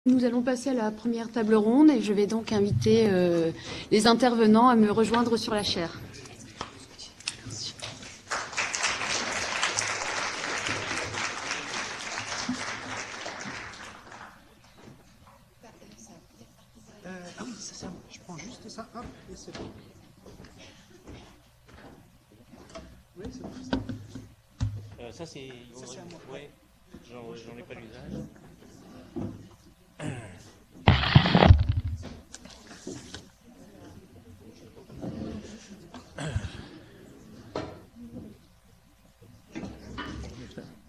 Nous allons passer à la première table ronde et je vais donc inviter les intervenants à me rejoindre sur la chaire. Ah oui, c'est ça. Je prends juste ça, hop, et c'est bon. Oui, c'est bon. Ça, c'est à moi. Ouais, j'en ai pas l'usage.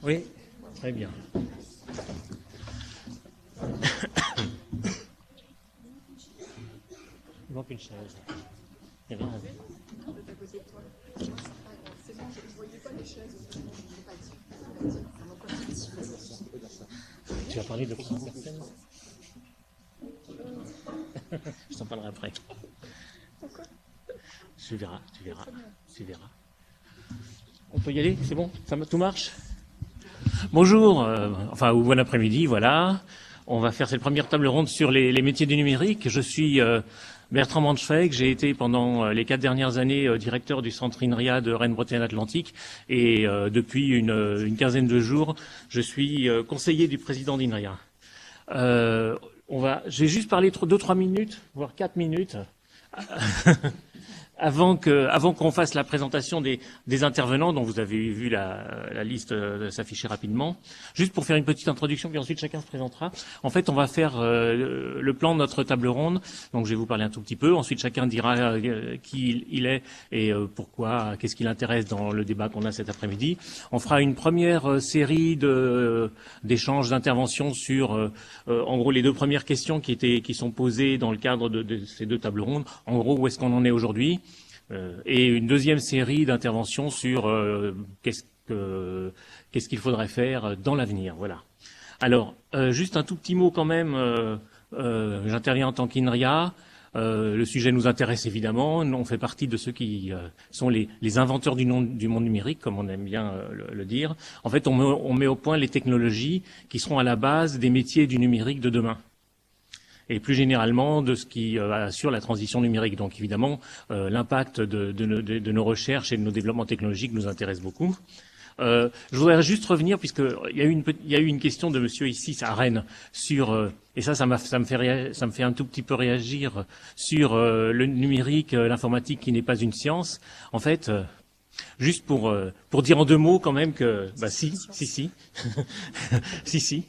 Oui, très bien. Il manque une chaise. Il y a rien à dire. Tu vas parler de quoi? Je t'en parlerai après. Tu verras. On peut y aller? C'est bon? Tout marche? Bonjour, ou bon après-midi, voilà. On va faire cette première table ronde sur les métiers du numérique. Je suis Bertrand Manschweig. J'ai été pendant les 4 dernières années directeur du centre INRIA de Rennes-Bretagne-Atlantique et depuis une quinzaine de jours, je suis conseiller du président d'INRIA. J'ai juste parlé 2-3 minutes, voire 4 minutes. Avant qu'on fasse la présentation des intervenants, dont vous avez vu la liste s'afficher rapidement, juste pour faire une petite introduction, puis ensuite chacun se présentera. En fait, on va faire le plan de notre table ronde. Donc, je vais vous parler un tout petit peu. Ensuite, chacun dira qui il est et pourquoi, qu'est-ce qui l'intéresse dans le débat qu'on a cet après-midi. On fera une première série d'échanges, d'interventions sur, en gros, les 2 premières questions qui sont posées dans le cadre de ces 2 tables rondes. En gros, où est-ce qu'on en est aujourd'hui? Et une deuxième série d'interventions sur qu'est-ce qu'il faudrait faire dans l'avenir. Voilà. Alors, juste un tout petit mot quand même. J'interviens en tant qu'INRIA. Le sujet nous intéresse évidemment. On fait partie de ceux qui sont les inventeurs du monde numérique, comme on aime bien le dire. En fait, on met au point les technologies qui seront à la base des métiers du numérique de demain. Et plus généralement de ce qui assure la transition numérique. Donc évidemment, l'impact de nos recherches et de nos développements technologiques nous intéresse beaucoup. Je voudrais juste revenir, puisqu'il y a eu une question de monsieur ici à Rennes sur et ça me fait un tout petit peu réagir sur le numérique, l'informatique qui n'est pas une science. En fait, juste pour dire en 2 mots quand même que si. Si.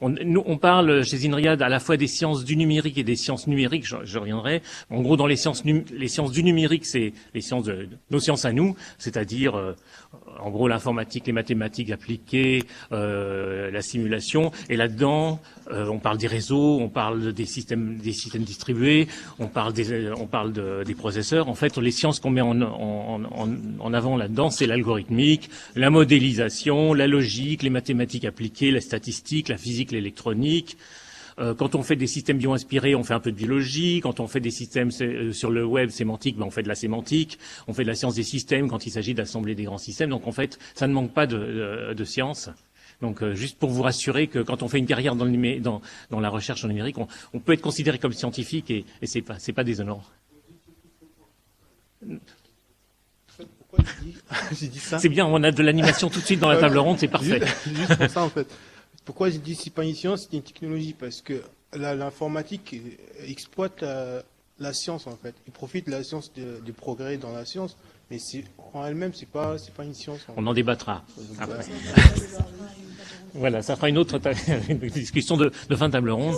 On parle chez INRIAD à la fois des sciences du numérique et des sciences numériques, je reviendrai. En gros, dans les sciences du numérique, c'est les sciences nos sciences à nous, c'est-à-dire en gros l'informatique, les mathématiques appliquées, la simulation. Et là-dedans, on parle des réseaux, on parle des systèmes distribués, on parle des processeurs. En fait, les sciences qu'on met en avant là-dedans, c'est l'algorithmique, la modélisation, la logique, les mathématiques appliquées, la statistique, la physique, l'électronique. Quand on fait des systèmes bio-inspirés, on fait un peu de biologie. Quand on fait des systèmes sur le web sémantique, on fait de la sémantique. On fait de la science des systèmes quand il s'agit d'assembler des grands systèmes. Donc en fait, ça ne manque pas de science. Donc juste pour vous rassurer que quand on fait une carrière dans la recherche en numérique, on peut être considéré comme scientifique et c'est pas déshonneur. Pourquoi j'ai dit ça? C'est bien, on a de l'animation tout de suite dans la table ronde, c'est parfait. Juste pour ça, en fait. Pourquoi j'ai dit c'est pas une science, c'est une technologie? Parce que l'informatique exploite la science, en fait. Il profite de la science, du progrès dans la science, mais en elle-même, c'est pas une science. On en débattra après. Voilà, ça fera une autre une discussion de fin de table ronde.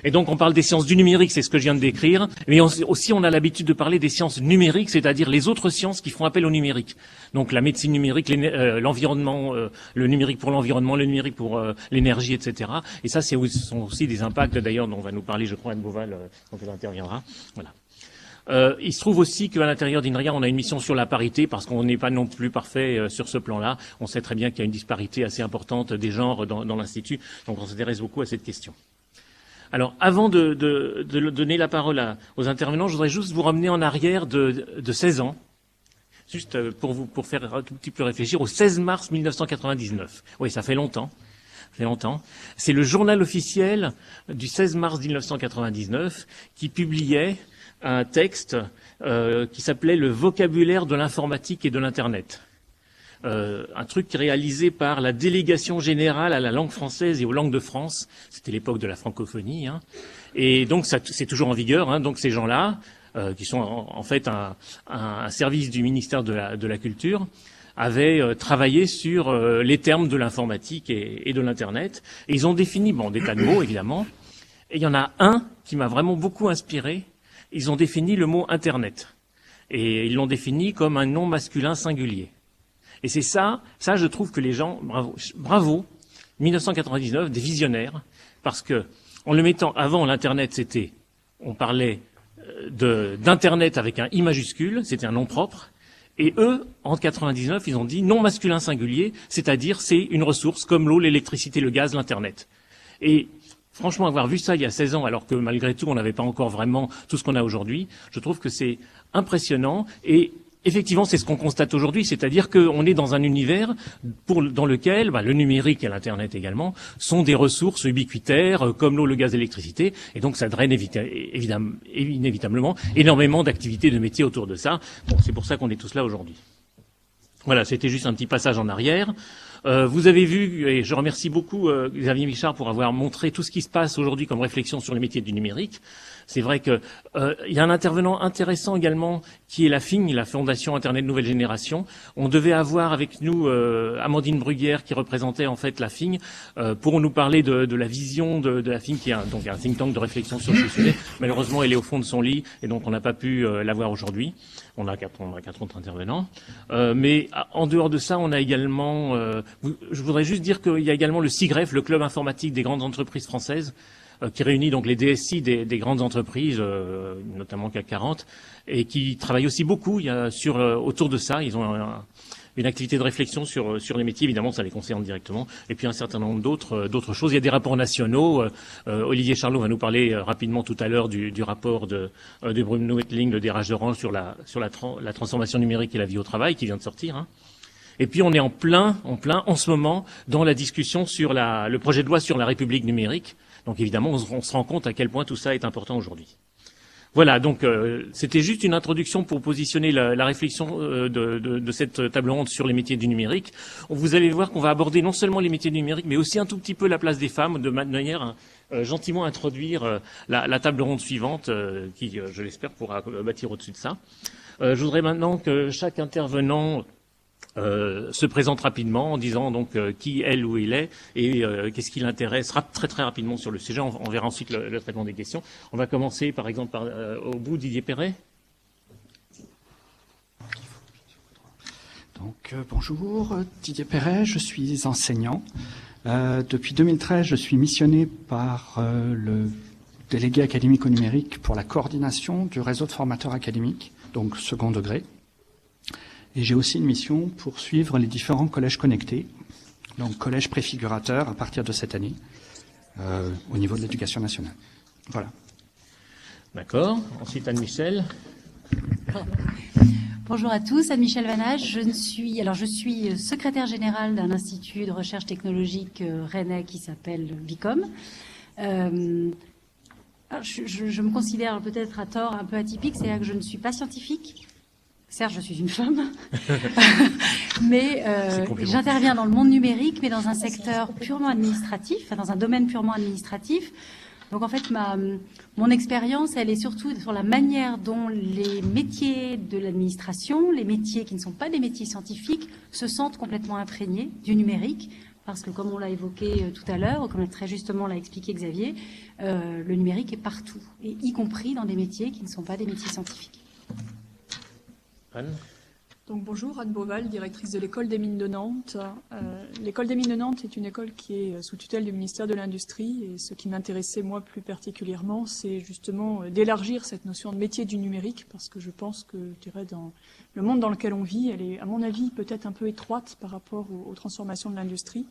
Et donc, on parle des sciences du numérique, c'est ce que je viens de décrire. Mais aussi, on a l'habitude de parler des sciences numériques, c'est-à-dire les autres sciences qui font appel au numérique. Donc, la médecine numérique, l'environnement, le numérique pour l'environnement, le numérique pour l'énergie, etc. Et ça, sont aussi des impacts, d'ailleurs, dont va nous parler, je crois, Anne Beauval, quand elle interviendra. Voilà. Il se trouve aussi qu'à l'intérieur d'INRIA, on a une mission sur la parité, parce qu'on n'est pas non plus parfait sur ce plan-là. On sait très bien qu'il y a une disparité assez importante des genres dans l'Institut. Donc, on s'intéresse beaucoup à cette question. Alors, avant de donner la parole aux intervenants, je voudrais juste vous ramener en arrière de 16 ans, juste pour faire un tout petit peu réfléchir, au 16 mars 1999. Oui, ça fait longtemps. ça fait longtemps. C'est le journal officiel du 16 mars 1999 qui publiait un texte qui s'appelait « Le vocabulaire de l'informatique et de l'Internet ». Un truc réalisé par la délégation générale à la langue française et aux langues de France. C'était l'époque de la francophonie. Hein. Et donc, c'est toujours en vigueur. Hein. Donc, ces gens-là, qui sont en fait un service du ministère de la Culture, avaient travaillé sur les termes de l'informatique et de l'Internet. Et ils ont défini, des tas de mots, évidemment. Et il y en a un qui m'a vraiment beaucoup inspiré. Ils ont défini le mot Internet. Et ils l'ont défini comme un nom masculin singulier. Et c'est ça, je trouve que les gens, bravo, 1999, des visionnaires, parce que en le mettant avant l'Internet, on parlait d'Internet avec un I majuscule, c'était un nom propre, et eux, en 99, ils ont dit nom masculin singulier, c'est-à-dire c'est une ressource comme l'eau, l'électricité, le gaz, l'Internet. Et franchement, avoir vu ça il y a 16 ans, alors que malgré tout, on n'avait pas encore vraiment tout ce qu'on a aujourd'hui, je trouve que c'est impressionnant et effectivement, c'est ce qu'on constate aujourd'hui, c'est-à-dire qu'on est dans un univers dans lequel le numérique et l'Internet également sont des ressources ubiquitaires comme l'eau, le gaz, l'électricité, et donc ça draine inévitablement énormément d'activités, de métiers autour de ça. Bon, c'est pour ça qu'on est tous là aujourd'hui. Voilà, c'était juste un petit passage en arrière. Vous avez vu, et je remercie beaucoup Xavier Michard pour avoir montré tout ce qui se passe aujourd'hui comme réflexion sur les métiers du numérique. C'est vrai que il y a un intervenant intéressant également qui est la FIN, la Fondation Internet Nouvelle Génération. On devait avoir avec nous Amandine Bruguière qui représentait en fait la FIN pour nous parler de la vision de la FIN qui est donc un think tank de réflexion sur ce sujet. Malheureusement, elle est au fond de son lit et donc on n'a pas pu la voir aujourd'hui. On a quatre autres intervenants. Mais en dehors de ça, on a également... je voudrais juste dire qu'il y a également le CIGREF, le club informatique des grandes entreprises françaises, qui réunit donc les DSI des grandes entreprises, notamment CAC 40, et qui travaille aussi beaucoup autour de ça. Ils ont une activité de réflexion sur les métiers, évidemment, ça les concerne directement, et puis un certain nombre d'autres choses. Il y a des rapports nationaux. Olivier Charlot va nous parler rapidement tout à l'heure du rapport de Bruno Wettling, le DRH d'Orange, sur la transformation numérique et la vie au travail, qui vient de sortir. Hein. Et puis on est en plein en ce moment dans la discussion sur le projet de loi sur la République numérique. Donc évidemment, on se rend compte à quel point tout ça est important aujourd'hui. Voilà, donc c'était juste une introduction pour positionner la réflexion de cette table ronde sur les métiers du numérique. Vous allez voir qu'on va aborder non seulement les métiers du numérique, mais aussi un tout petit peu la place des femmes, de manière gentiment introduire la table ronde suivante, qui, je l'espère, pourra bâtir au-dessus de ça. Je voudrais maintenant que chaque intervenant se présente rapidement en disant donc qui, elle, où il est et qu'est-ce qui l'intéresse très très rapidement sur le sujet. On verra ensuite le traitement des questions. On va commencer par exemple au bout, Didier Perret. Donc bonjour, Didier Perret, je suis enseignant. Depuis 2013, je suis missionné par le délégué académique au numérique pour la coordination du réseau de formateurs académiques, donc second degré. Et j'ai aussi une mission pour suivre les différents collèges connectés, donc collèges préfigurateurs à partir de cette année, au niveau de l'éducation nationale. Voilà. D'accord. Ensuite, Anne-Michel. Bonjour à tous, Anne-Michel Vanage. Je suis secrétaire générale d'un institut de recherche technologique rennais qui s'appelle BICOM. Je me considère peut-être à tort un peu atypique, c'est-à-dire que je ne suis pas scientifique. Certes, je suis une femme, mais j'interviens dans le monde numérique, mais dans un secteur purement administratif, dans un domaine purement administratif. Donc en fait, mon expérience, elle est surtout sur la manière dont les métiers de l'administration, les métiers qui ne sont pas des métiers scientifiques, se sentent complètement imprégnés du numérique. Parce que comme on l'a évoqué tout à l'heure, ou comme très justement l'a expliqué Xavier, le numérique est partout, et y compris dans des métiers qui ne sont pas des métiers scientifiques. Anne. Donc bonjour, Anne Beauval, directrice de l'école des mines de Nantes. L'école des mines de Nantes est une école qui est sous tutelle du ministère de l'Industrie, et ce qui m'intéressait moi plus particulièrement, c'est justement d'élargir cette notion de métier du numérique, parce que je pense que, je dirais, dans le monde dans lequel on vit, elle est, à mon avis, peut-être un peu étroite par rapport aux transformations de l'industrie.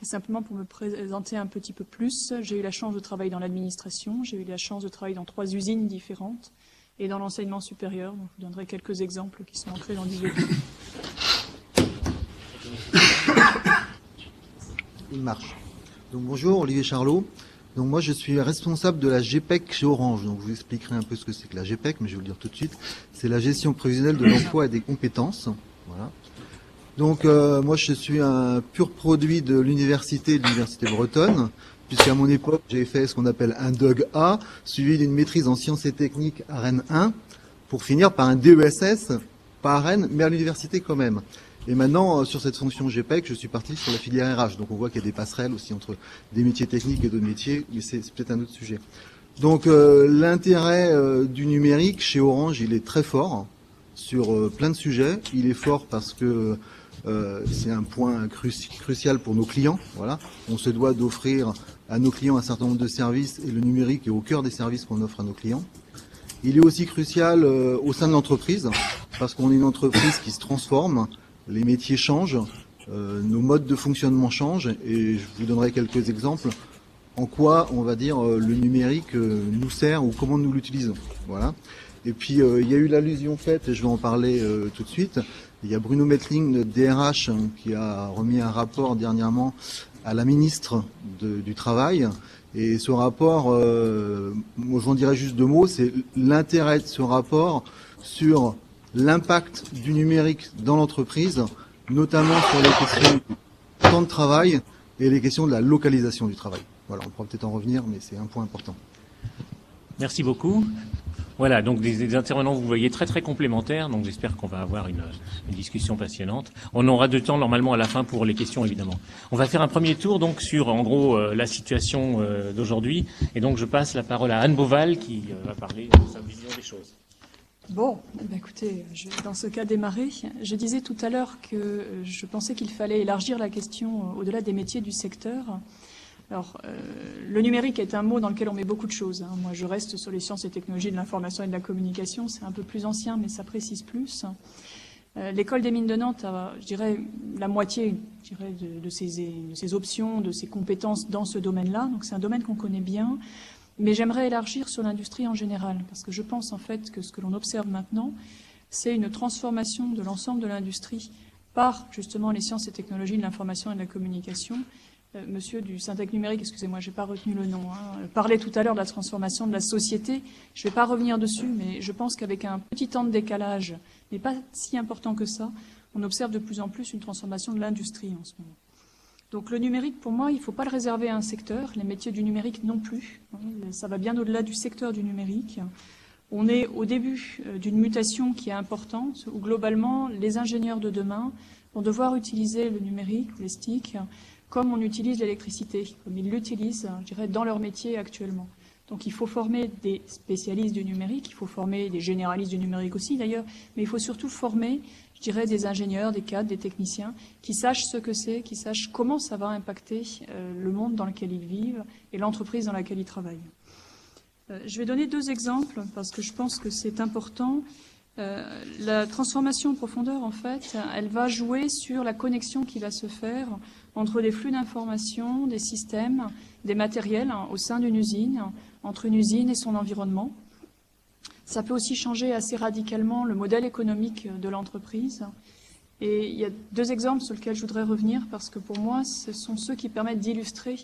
Et simplement pour me présenter un petit peu plus, j'ai eu la chance de travailler dans l'administration, j'ai eu la chance de travailler dans 3 usines différentes, et dans l'enseignement supérieur. Donc, je vous donnerai quelques exemples qui sont ancrés dans 18 ans. Il marche. Donc bonjour, Olivier Charlot. Donc moi je suis responsable de la GPEC chez Orange. Donc je vous expliquerai un peu ce que c'est que la GPEC, mais je vais vous le dire tout de suite. C'est la gestion prévisionnelle de l'emploi et des compétences. Voilà. Donc moi je suis un pur produit de l'université bretonne, puisqu'à mon époque j'ai fait ce qu'on appelle un DUG A, suivi d'une maîtrise en sciences et techniques à Rennes 1, pour finir par un DESS, pas à Rennes, mais à l'université quand même. Et maintenant, sur cette fonction GPEC, je suis parti sur la filière RH. Donc on voit qu'il y a des passerelles aussi entre des métiers techniques et d'autres métiers, mais c'est peut-être un autre sujet. Donc l'intérêt du numérique chez Orange, il est très fort sur plein de sujets. Il est fort parce que c'est un point crucial pour nos clients. Voilà. On se doit d'offrir à nos clients un certain nombre de services et le numérique est au cœur des services qu'on offre à nos clients. Il est aussi crucial au sein de l'entreprise parce qu'on est une entreprise qui se transforme. Les métiers changent, nos modes de fonctionnement changent et je vous donnerai quelques exemples en quoi, on va dire, le numérique nous sert ou comment nous l'utilisons. Voilà. Et puis, il y a eu l'allusion faite, et je vais en parler tout de suite. Il y a Bruno Mettling, notre DRH, qui a remis un rapport dernièrement à la ministre du Travail. Et ce rapport, moi j'en dirais juste 2 mots, c'est l'intérêt de ce rapport sur l'impact du numérique dans l'entreprise, notamment sur les questions du temps de travail et les questions de la localisation du travail. Voilà, on pourra peut-être en revenir, mais c'est un point important. Merci beaucoup. Voilà, donc des intervenants, vous voyez, très très complémentaires, donc j'espère qu'on va avoir une discussion passionnante. On aura de temps normalement à la fin pour les questions, évidemment. On va faire un premier tour donc sur, en gros, la situation d'aujourd'hui, et donc je passe la parole à Anne Beauval qui va parler de sa vision des choses. Bon, écoutez, je vais dans ce cas démarrer. Je disais tout à l'heure que je pensais qu'il fallait élargir la question au-delà des métiers du secteur. Alors, le numérique est un mot dans lequel on met beaucoup de choses. Moi, je reste sur les sciences et technologies de l'information et de la communication. C'est un peu plus ancien, mais ça précise plus. L'école des mines de Nantes a, je dirais, la moitié de ses options, de ses compétences dans ce domaine-là. Donc, c'est un domaine qu'on connaît bien. Mais j'aimerais élargir sur l'industrie en général, parce que je pense en fait que ce que l'on observe maintenant, c'est une transformation de l'ensemble de l'industrie par justement les sciences et technologies de l'information et de la communication. Monsieur du Syntec numérique, excusez-moi, j'ai pas retenu le nom, parlait tout à l'heure de la transformation de la société. Je vais pas revenir dessus, mais je pense qu'avec un petit temps de décalage, mais pas si important que ça, on observe de plus en plus une transformation de l'industrie en ce moment. Donc le numérique, pour moi, il ne faut pas le réserver à un secteur, les métiers du numérique non plus. Ça va bien au-delà du secteur du numérique. On est au début d'une mutation qui est importante, où globalement, les ingénieurs de demain vont devoir utiliser le numérique, les STIC, comme on utilise l'électricité, comme ils l'utilisent, je dirais, dans leur métier actuellement. Donc il faut former des spécialistes du numérique, il faut former des généralistes du numérique aussi d'ailleurs, mais il faut surtout former, je dirais, des ingénieurs, des cadres, des techniciens qui sachent ce que c'est, qui sachent comment ça va impacter le monde dans lequel ils vivent et l'entreprise dans laquelle ils travaillent. Je vais donner 2 exemples parce que je pense que c'est important. La transformation en profondeur, en fait, elle va jouer sur la connexion qui va se faire entre des flux d'informations, des systèmes, des matériels au sein d'une usine, entre une usine et son environnement. Ça peut aussi changer assez radicalement le modèle économique de l'entreprise. Et il y a 2 exemples sur lesquels je voudrais revenir parce que pour moi, ce sont ceux qui permettent d'illustrer,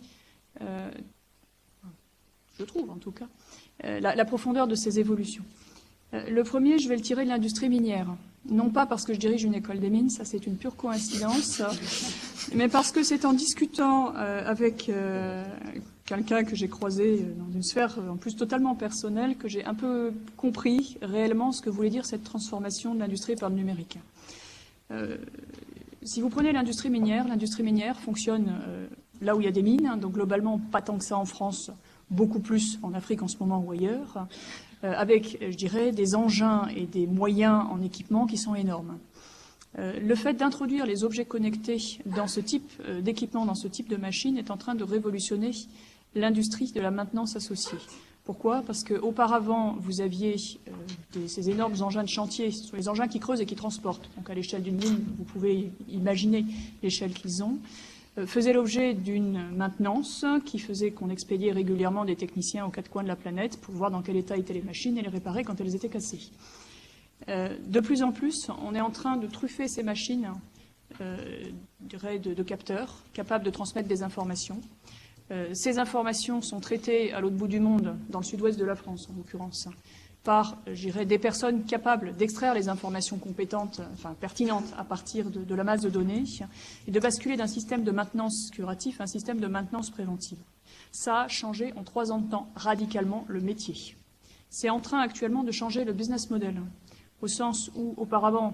je trouve en tout cas, la profondeur de ces évolutions. Le premier, je vais le tirer de l'industrie minière. Non pas parce que je dirige une école des mines, ça c'est une pure coïncidence, mais parce que c'est en discutant avec quelqu'un que j'ai croisé dans une sphère en plus totalement personnelle que j'ai un peu compris réellement ce que voulait dire cette transformation de l'industrie par le numérique. Si vous prenez l'industrie minière fonctionne là où il y a des mines, donc globalement pas tant que ça en France, beaucoup plus en Afrique en ce moment ou ailleurs, avec, je dirais, des engins et des moyens en équipement qui sont énormes. Le fait d'introduire les objets connectés dans ce type d'équipement, dans ce type de machine, est en train de révolutionner l'industrie de la maintenance associée. Pourquoi ? Parce qu'auparavant, vous aviez ces énormes engins de chantier, ce sont les engins qui creusent et qui transportent. Donc à l'échelle d'une mine, vous pouvez imaginer l'échelle qu'ils ont. Faisait l'objet d'une maintenance qui faisait qu'on expédiait régulièrement des techniciens aux 4 coins de la planète pour voir dans quel état étaient les machines et les réparer quand elles étaient cassées. De plus en plus, on est en train de truffer ces machines de capteurs capables de transmettre des informations. Ces informations sont traitées à l'autre bout du monde, dans le sud-ouest de la France en l'occurrence, par, je dirais, des personnes capables d'extraire les informations compétentes, enfin pertinentes à partir de la masse de données, et de basculer d'un système de maintenance curatif à un système de maintenance préventive. Ça a changé en 3 ans de temps radicalement le métier. C'est en train actuellement de changer le business model, au sens où auparavant,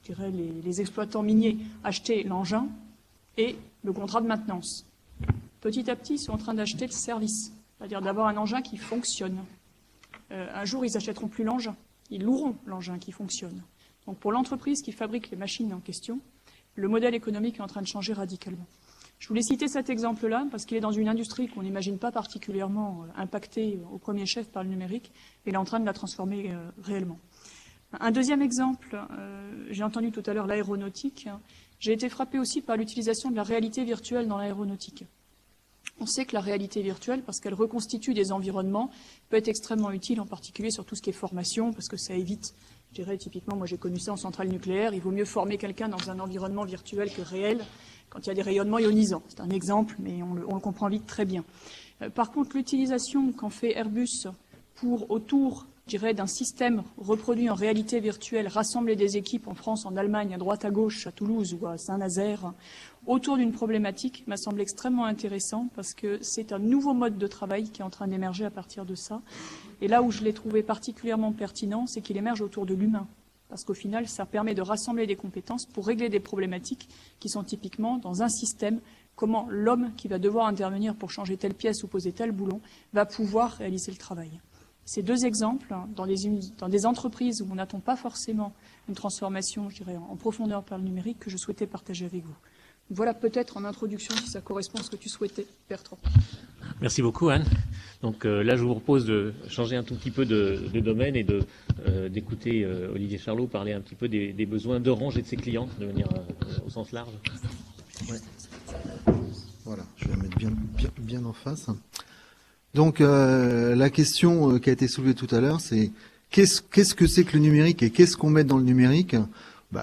je dirais, les exploitants miniers achetaient l'engin et le contrat de maintenance. Petit à petit, ils sont en train d'acheter le service, c'est-à-dire d'avoir un engin qui fonctionne. Un jour, ils n'achèteront plus l'engin, ils loueront l'engin qui fonctionne. Donc pour l'entreprise qui fabrique les machines en question, le modèle économique est en train de changer radicalement. Je voulais citer cet exemple-là parce qu'il est dans une industrie qu'on n'imagine pas particulièrement impactée au premier chef par le numérique, et il est en train de la transformer réellement. Un deuxième exemple, j'ai entendu tout à l'heure l'aéronautique. J'ai été frappé aussi par l'utilisation de la réalité virtuelle dans l'aéronautique. On sait que la réalité virtuelle, parce qu'elle reconstitue des environnements, peut être extrêmement utile, en particulier sur tout ce qui est formation, parce que ça évite, je dirais typiquement, moi j'ai connu ça en centrale nucléaire, il vaut mieux former quelqu'un dans un environnement virtuel que réel, quand il y a des rayonnements ionisants. C'est un exemple, mais on le comprend vite très bien. Par contre, l'utilisation qu'en fait Airbus pour, autour, je dirais, d'un système reproduit en réalité virtuelle, rassembler des équipes en France, en Allemagne, à droite, à gauche, à Toulouse ou à Saint-Nazaire, autour d'une problématique, m'a semblé extrêmement intéressant parce que c'est un nouveau mode de travail qui est en train d'émerger à partir de ça. Et là où je l'ai trouvé particulièrement pertinent, c'est qu'il émerge autour de l'humain. Parce qu'au final, ça permet de rassembler des compétences pour régler des problématiques qui sont typiquement dans un système, comment l'homme qui va devoir intervenir pour changer telle pièce ou poser tel boulon va pouvoir réaliser le travail. Ces 2 exemples, dans des entreprises où on n'attend pas forcément une transformation, je dirais, en profondeur par le numérique, que je souhaitais partager avec vous. Voilà peut-être en introduction si ça correspond à ce que tu souhaitais, Bertrand. Merci beaucoup, Anne. Donc là, je vous propose de changer un tout petit peu de domaine et d'écouter Olivier Charlot parler un petit peu des besoins d'Orange et de ses clients, de manière au sens large. Ouais. Voilà, je vais la mettre bien en face. Donc la question qui a été soulevée tout à l'heure, c'est qu'est-ce que c'est que le numérique et qu'est-ce qu'on met dans le numérique ?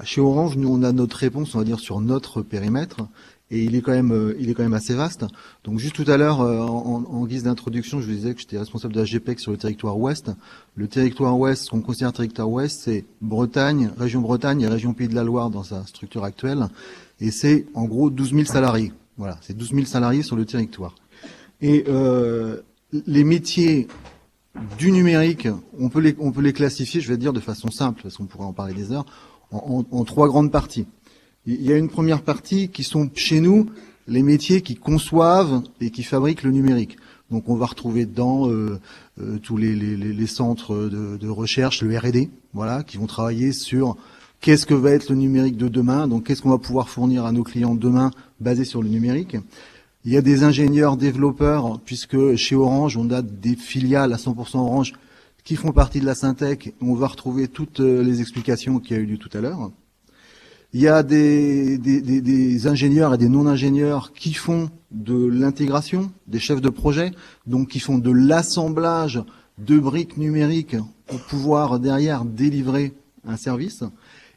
Chez Orange, nous on a notre réponse, on va dire, sur notre périmètre, et il est quand même assez vaste. Donc juste tout à l'heure, en guise d'introduction, je vous disais que j'étais responsable de la GPEC sur le territoire ouest. Le territoire ouest, ce qu'on considère territoire ouest, c'est Bretagne, région Bretagne et région Pays de la Loire dans sa structure actuelle, et c'est en gros 12 000 salariés. Voilà, c'est 12 000 salariés sur le territoire. Et les métiers du numérique, on peut les classifier, je vais dire de façon simple, parce qu'on pourrait en parler des heures, en 3 grandes parties. Il y a une première partie qui sont chez nous les métiers qui conçoivent et qui fabriquent le numérique. Donc on va retrouver dans tous les centres de recherche, le R&D, voilà, qui vont travailler sur qu'est-ce que va être le numérique de demain, donc qu'est-ce qu'on va pouvoir fournir à nos clients demain basé sur le numérique. Il y a des ingénieurs développeurs, puisque chez Orange, on a des filiales à 100% Orange qui font partie de la Syntec. On va retrouver toutes les explications qui a eu lieu tout à l'heure. Il y a des ingénieurs et des non-ingénieurs qui font de l'intégration, des chefs de projet, donc qui font de l'assemblage de briques numériques pour pouvoir derrière délivrer un service.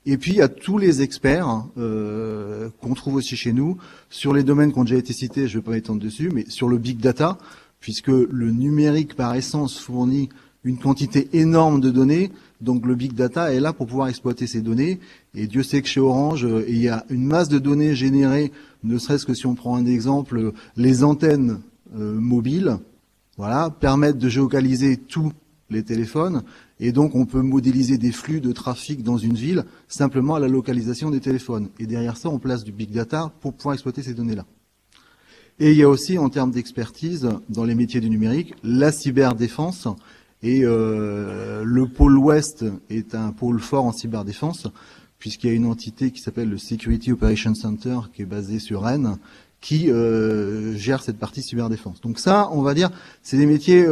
Et puis il y a tous les experts qu'on trouve aussi chez nous sur les domaines qui ont déjà été cités, je ne vais pas m'étendre dessus, mais sur le big data, puisque le numérique par essence fournit une quantité énorme de données, donc le big data est là pour pouvoir exploiter ces données, et Dieu sait que chez Orange, il y a une masse de données générées, ne serait-ce que si on prend un exemple, les antennes mobiles, voilà, permettent de géolocaliser tous les téléphones, et donc on peut modéliser des flux de trafic dans une ville simplement à la localisation des téléphones. Et derrière ça, on place du big data pour pouvoir exploiter ces données-là. Et il y a aussi, en termes d'expertise, dans les métiers du numérique, la cyberdéfense. Et le pôle ouest est un pôle fort en cyberdéfense, puisqu'il y a une entité qui s'appelle le Security Operations Center, qui est basée sur Rennes, qui gère cette partie cyberdéfense. Donc ça, on va dire, c'est des métiers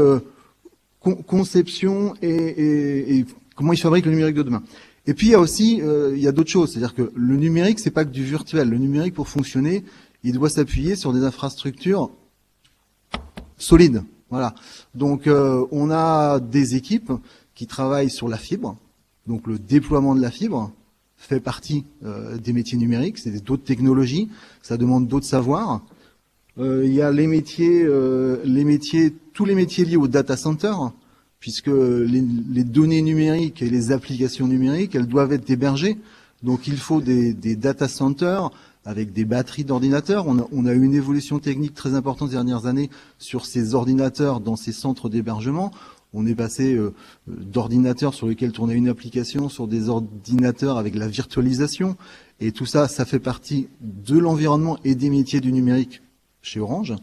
conception et comment ils fabriquent le numérique de demain. Et puis il y a aussi il y a d'autres choses, c'est-à-dire que le numérique, c'est pas que du virtuel. Le numérique, pour fonctionner, il doit s'appuyer sur des infrastructures solides. Voilà. Donc on a des équipes qui travaillent sur la fibre. Donc le déploiement de la fibre fait partie des métiers numériques. C'est d'autres technologies. Ça demande d'autres savoirs. Il y a les métiers, tous les métiers liés au data center, puisque les données numériques et les applications numériques, elles doivent être hébergées. Donc il faut des data centers avec des batteries d'ordinateurs. On a eu une évolution technique très importante ces dernières années sur ces ordinateurs dans ces centres d'hébergement. On est passé d'ordinateurs sur lesquels tournait une application sur des ordinateurs avec la virtualisation. Et tout ça, ça fait partie de l'environnement et des métiers du numérique chez Orange.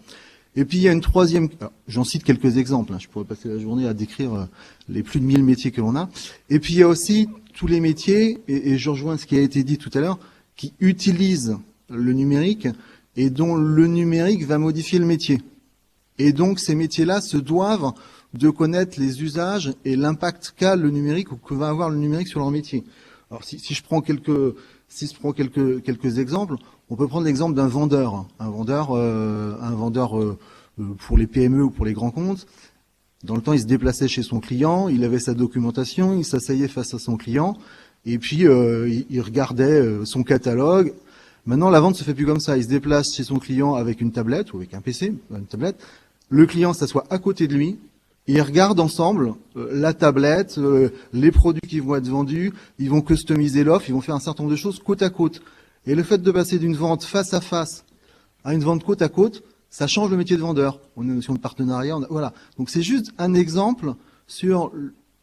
Et puis il y a une troisième, j'en cite quelques exemples, je pourrais passer la journée à décrire les plus de 1000 métiers que l'on a. Et puis il y a aussi tous les métiers, et je rejoins ce qui a été dit tout à l'heure, qui utilisent le numérique et dont le numérique va modifier le métier. Et donc ces métiers-là se doivent de connaître les usages et l'impact qu'a le numérique ou que va avoir le numérique sur leur métier. Alors si je prends quelques exemples, on peut prendre l'exemple d'un vendeur. Un vendeur pour les PME ou pour les grands comptes. Dans le temps, il se déplaçait chez son client, il avait sa documentation, il s'asseyait face à son client, et puis il regardait son catalogue. Maintenant, la vente se fait plus comme ça. Il se déplace chez son client avec une tablette ou avec un PC, une tablette. Le client s'assoit à côté de lui. Et ils regardent ensemble la tablette, les produits qui vont être vendus. Ils vont customiser l'offre, ils vont faire un certain nombre de choses côte à côte. Et le fait de passer d'une vente face à face à une vente côte à côte, ça change le métier de vendeur. On a une notion de partenariat, voilà. Donc c'est juste un exemple sur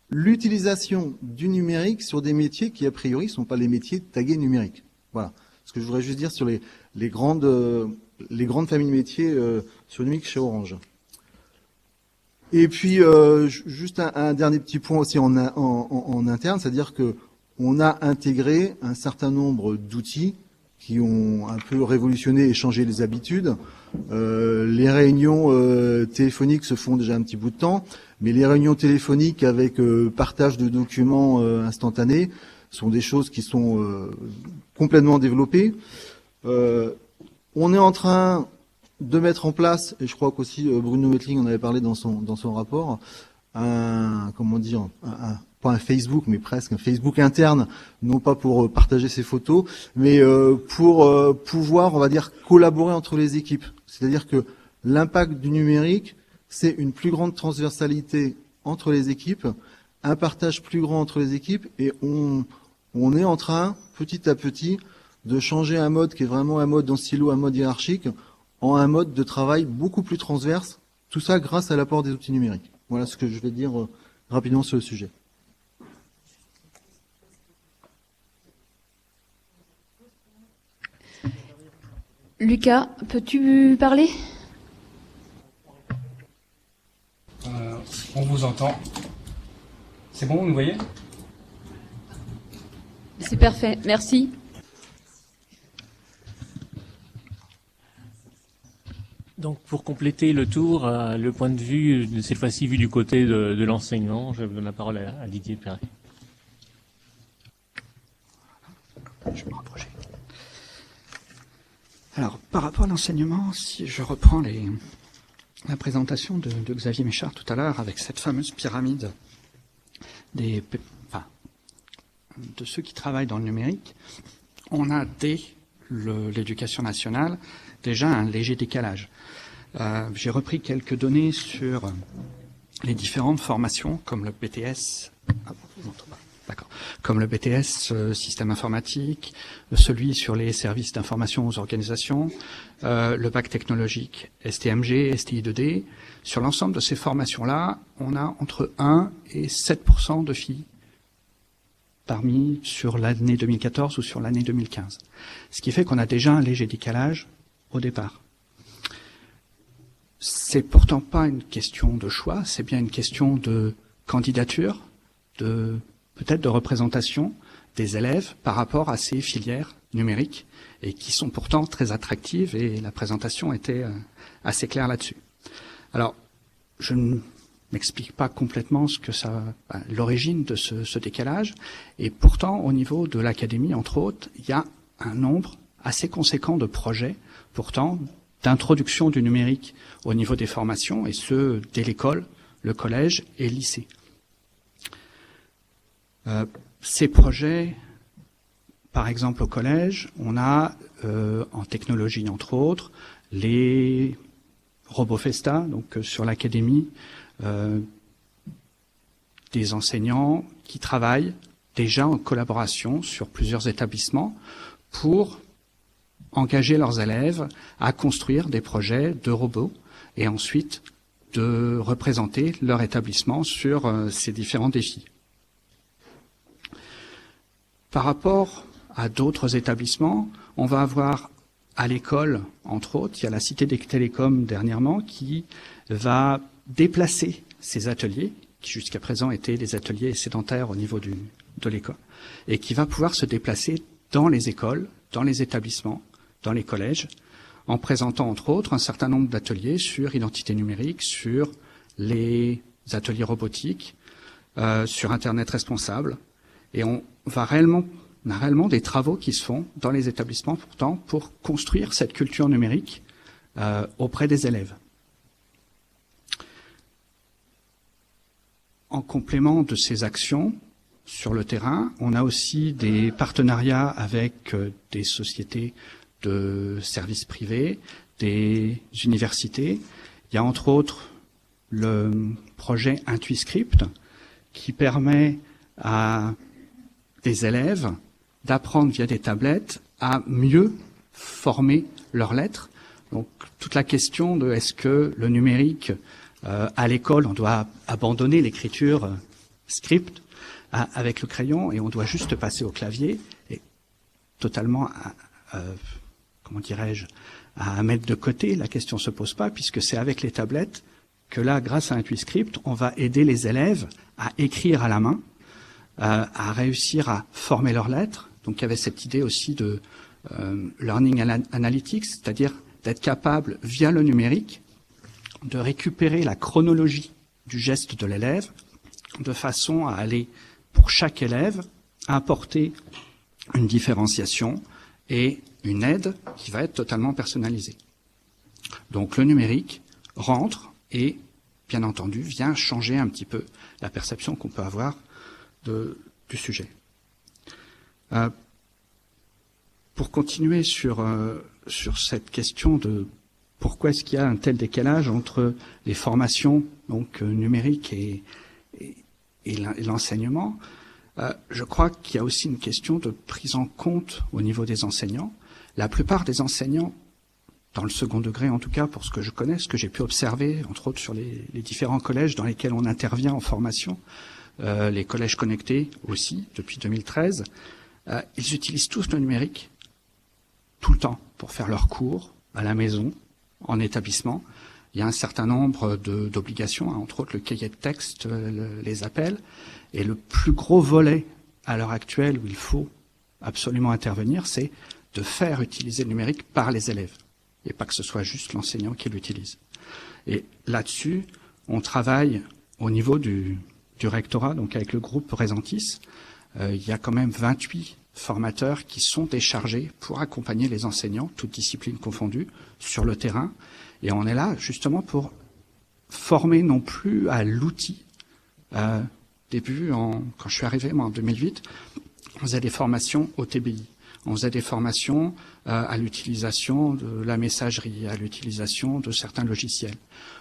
l'utilisation du numérique sur des métiers qui a priori ne sont pas les métiers tagués numériques. Voilà. Ce que je voudrais juste dire sur les grandes familles de métiers sur le numérique chez Orange. Et puis juste un dernier petit point aussi en interne, c'est-à-dire que on a intégré un certain nombre d'outils qui ont un peu révolutionné et changé les habitudes. Les réunions téléphoniques se font déjà un petit bout de temps, mais les réunions téléphoniques avec partage de documents instantanés sont des choses qui sont complètement développées. On est en train de mettre en place, et je crois qu'aussi Bruno Mettling en avait parlé dans son rapport, pas un Facebook, mais presque un Facebook interne, non pas pour partager ses photos, mais pour pouvoir, on va dire, collaborer entre les équipes. C'est-à-dire que l'impact du numérique, c'est une plus grande transversalité entre les équipes, un partage plus grand entre les équipes, et on est en train, petit à petit, de changer un mode qui est vraiment un mode en silo, un mode hiérarchique, en un mode de travail beaucoup plus transverse, tout ça grâce à l'apport des outils numériques. Voilà ce que je vais dire rapidement sur le sujet. Lucas, peux-tu parler ? On vous entend. C'est bon, vous me voyez ? C'est parfait, merci. Donc, pour compléter le tour, le point de vue, cette fois-ci vu du côté de l'enseignement, je donne la parole à Didier Perret. Je vais me rapprocher. Alors, par rapport à l'enseignement, si je reprends la présentation de Xavier Méchard tout à l'heure avec cette fameuse pyramide de ceux qui travaillent dans le numérique, on a dès l'éducation nationale déjà un léger décalage. J'ai repris quelques données sur les différentes formations, comme le BTS, comme le BTS système informatique, celui sur les services d'information aux organisations, le bac technologique STMG, STI2D. Sur l'ensemble de ces formations-là, on a entre 1 et 7% de filles sur l'année 2014 ou sur l'année 2015. Ce qui fait qu'on a déjà un léger décalage au départ. C'est pourtant pas une question de choix, c'est bien une question de candidature, peut-être de représentation des élèves par rapport à ces filières numériques et qui sont pourtant très attractives et la présentation était assez claire là-dessus. Alors, je ne m'explique pas complètement l'origine de ce décalage et pourtant au niveau de l'académie, entre autres, il y a un nombre assez conséquent de projets pourtant d'introduction du numérique au niveau des formations, et ce, dès l'école, le collège et le lycée. Ces projets, par exemple, au collège, on a, en technologie entre autres, les RoboFesta, donc sur l'académie, des enseignants qui travaillent déjà en collaboration sur plusieurs établissements pour engager leurs élèves à construire des projets de robots et ensuite de représenter leur établissement sur ces différents défis. Par rapport à d'autres établissements, on va avoir à l'école, entre autres, il y a la Cité des Télécoms dernièrement qui va déplacer ces ateliers, qui jusqu'à présent étaient des ateliers sédentaires au niveau de l'école, et qui va pouvoir se déplacer dans les écoles, dans les établissements, dans les collèges, en présentant entre autres un certain nombre d'ateliers sur identité numérique, sur les ateliers robotiques, sur Internet responsable. Et on a réellement des travaux qui se font dans les établissements pourtant pour construire cette culture numérique auprès des élèves. En complément de ces actions sur le terrain, on a aussi des partenariats avec des sociétés de services privés, des universités. Il y a entre autres le projet IntuiScript qui permet à des élèves d'apprendre via des tablettes à mieux former leurs lettres. Donc toute la question de est-ce que le numérique à l'école, on doit abandonner l'écriture script avec le crayon et on doit juste passer au clavier et totalement, comment dirais-je, à mettre de côté, la question se pose pas puisque c'est avec les tablettes que là, grâce à IntuiScript, on va aider les élèves à écrire à la main, à réussir à former leurs lettres. Donc il y avait cette idée aussi de learning analytics, c'est-à-dire d'être capable, via le numérique, de récupérer la chronologie du geste de l'élève, de façon à aller, pour chaque élève, apporter une différenciation et une aide qui va être totalement personnalisée. Donc le numérique rentre et, bien entendu, vient changer un petit peu la perception qu'on peut avoir du sujet. Pour continuer sur cette question de pourquoi est-ce qu'il y a un tel décalage entre les formations donc numériques et l'enseignement, je crois qu'il y a aussi une question de prise en compte au niveau des enseignants. La plupart des enseignants, dans le second degré en tout cas, pour ce que je connais, ce que j'ai pu observer, entre autres sur les différents collèges dans lesquels on intervient en formation, les collèges connectés aussi, depuis 2013, ils utilisent tous le numérique tout le temps pour faire leurs cours à la maison, en établissement. Il y a un certain nombre d'obligations, entre autres le cahier de texte les appelle, et le plus gros volet à l'heure actuelle où il faut absolument intervenir, c'est de faire utiliser le numérique par les élèves, et pas que ce soit juste l'enseignant qui l'utilise. Et là-dessus, on travaille au niveau du rectorat, donc avec le groupe Présentis. Il y a quand même 28 formateurs qui sont déchargés pour accompagner les enseignants, toutes disciplines confondues, sur le terrain. Et on est là justement pour former non plus à l'outil. Début, quand je suis arrivé, moi, en 2008, on faisait des formations au TBI. On faisait des formations à l'utilisation de la messagerie, à l'utilisation de certains logiciels.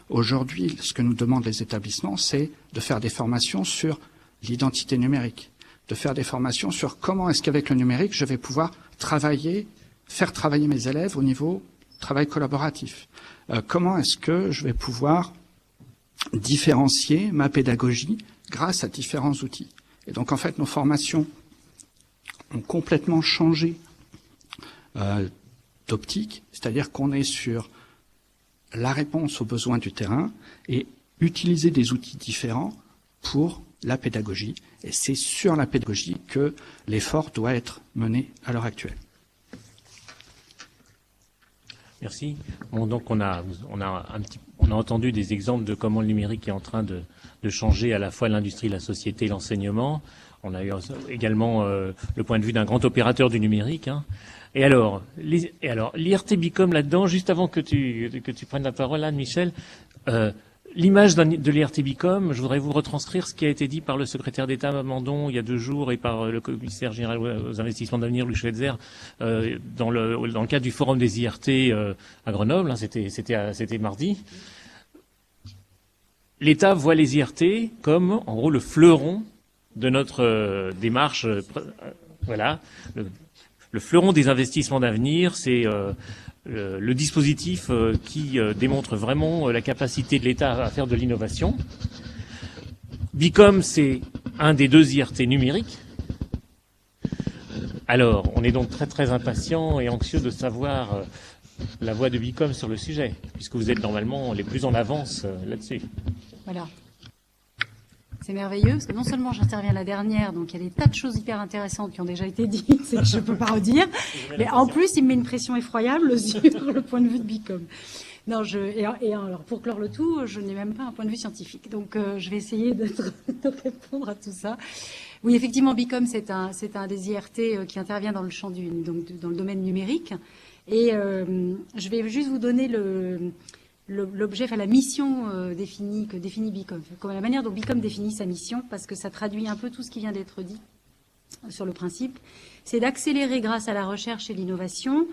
Aujourd'hui, ce que nous demandent les établissements, c'est de faire des formations sur l'identité numérique, de faire des formations sur comment est-ce qu'avec le numérique, je vais pouvoir faire travailler mes élèves au niveau travail collaboratif. Comment est-ce que je vais pouvoir différencier ma pédagogie grâce à différents outils. Et donc, en fait, nos formations ont complètement changé d'optique, c'est-à-dire qu'on est sur la réponse aux besoins du terrain et utiliser des outils différents pour la pédagogie. Et c'est sur la pédagogie que l'effort doit être mené à l'heure actuelle. Merci. Bon, donc on a entendu des exemples de comment le numérique est en train de changer à la fois l'industrie, la société et l'enseignement. On a eu également le point de vue d'un grand opérateur du numérique. Hein. Et alors, l'IRT Bicom là-dedans, juste avant que tu prennes la parole, Anne-Michel, l'image de l'IRT Bicom, je voudrais vous retranscrire ce qui a été dit par le secrétaire d'État Mandon il y a 2 jours et par le commissaire général aux investissements d'avenir, Louis Schweitzer, dans le cadre du forum des IRT à Grenoble, hein, c'était mardi. L'État voit les IRT comme, en gros, le fleuron de notre démarche. Voilà, le fleuron des investissements d'avenir, c'est le dispositif qui démontre vraiment la capacité de l'État à faire de l'innovation. Bicom, c'est un des 2 IRT numériques. Alors, on est donc très très impatient et anxieux de savoir la voix de Bicom sur le sujet, puisque vous êtes normalement les plus en avance là-dessus. Voilà. C'est merveilleux, parce que non seulement j'interviens la dernière, donc il y a des tas de choses hyper intéressantes qui ont déjà été dites, c'est que je ne peux pas redire, mais en plus, il me met une pression effroyable sur le point de vue de Bicom. Non, alors pour clore le tout, je n'ai même pas un point de vue scientifique, donc je vais essayer de répondre à tout ça. Oui, effectivement, Bicom, c'est un des IRT qui intervient dans le champ dans le domaine numérique, et je vais juste vous donner l'objet, enfin la mission que définit Bicom, comme la manière dont Bicom définit sa mission, parce que ça traduit un peu tout ce qui vient d'être dit sur le principe, c'est d'accélérer grâce à la recherche et l'innovation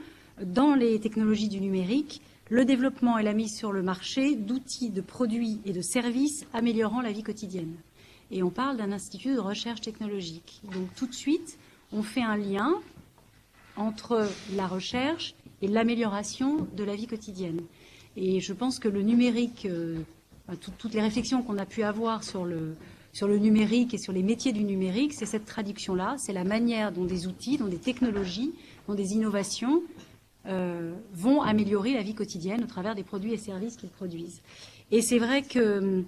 dans les technologies du numérique, le développement et la mise sur le marché d'outils, de produits et de services améliorant la vie quotidienne. Et on parle d'un institut de recherche technologique. Donc tout de suite, on fait un lien entre la recherche et l'amélioration de la vie quotidienne. Et je pense que le numérique, toutes les réflexions qu'on a pu avoir sur le numérique et sur les métiers du numérique, c'est cette traduction-là, c'est la manière dont des outils, dont des technologies, dont des innovations vont améliorer la vie quotidienne au travers des produits et services qu'ils produisent. Et c'est vrai que,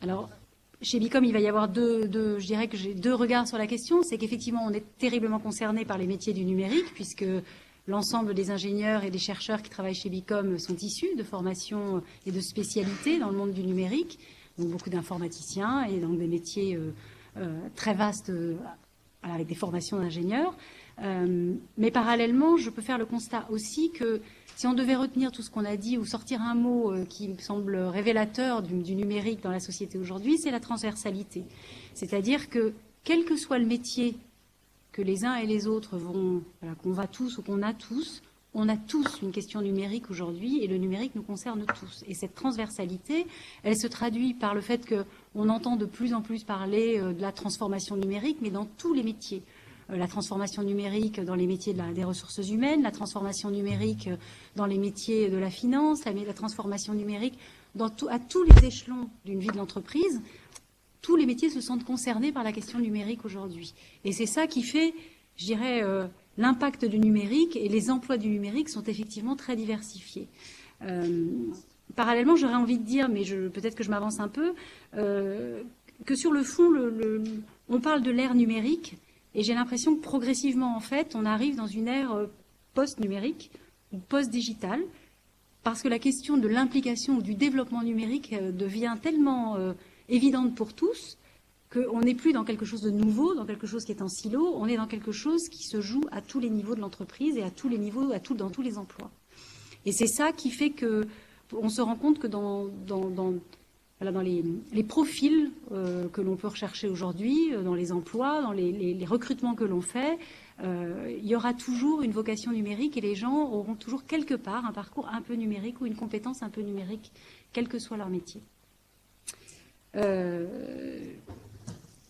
alors, chez Bicom, il va y avoir je dirais que j'ai 2 regards sur la question. C'est qu'effectivement, on est terriblement concerné par les métiers du numérique, puisque l'ensemble des ingénieurs et des chercheurs qui travaillent chez Bicom sont issus de formations et de spécialités dans le monde du numérique, donc beaucoup d'informaticiens et donc des métiers très vastes avec des formations d'ingénieurs. Mais parallèlement, je peux faire le constat aussi que si on devait retenir tout ce qu'on a dit ou sortir un mot qui me semble révélateur du numérique dans la société aujourd'hui, c'est la transversalité. C'est-à-dire que quel que soit le métier que les uns et les autres qu'on va tous ou qu'on a tous, on a tous une question numérique aujourd'hui et le numérique nous concerne tous. Et cette transversalité, elle se traduit par le fait qu'on entend de plus en plus parler de la transformation numérique, mais dans tous les métiers. La transformation numérique dans les métiers des ressources humaines, la transformation numérique dans les métiers de la finance, la transformation numérique à tous les échelons d'une vie de l'entreprise. Tous les métiers se sentent concernés par la question numérique aujourd'hui. Et c'est ça qui fait, je dirais, l'impact du numérique et les emplois du numérique sont effectivement très diversifiés. Parallèlement, j'aurais envie de dire, mais peut-être que je m'avance un peu, que sur le fond, on parle de l'ère numérique et j'ai l'impression que progressivement, en fait, on arrive dans une ère post-numérique ou post-digitale parce que la question de l'implication ou du développement numérique devient tellement évidente pour tous, qu'on n'est plus dans quelque chose de nouveau, dans quelque chose qui est en silo, on est dans quelque chose qui se joue à tous les niveaux de l'entreprise et à tous les niveaux, dans tous les emplois. Et c'est ça qui fait qu'on se rend compte que dans les profils que l'on peut rechercher aujourd'hui, dans les emplois, dans les recrutements que l'on fait, il y aura toujours une vocation numérique et les gens auront toujours quelque part un parcours un peu numérique ou une compétence un peu numérique, quel que soit leur métier.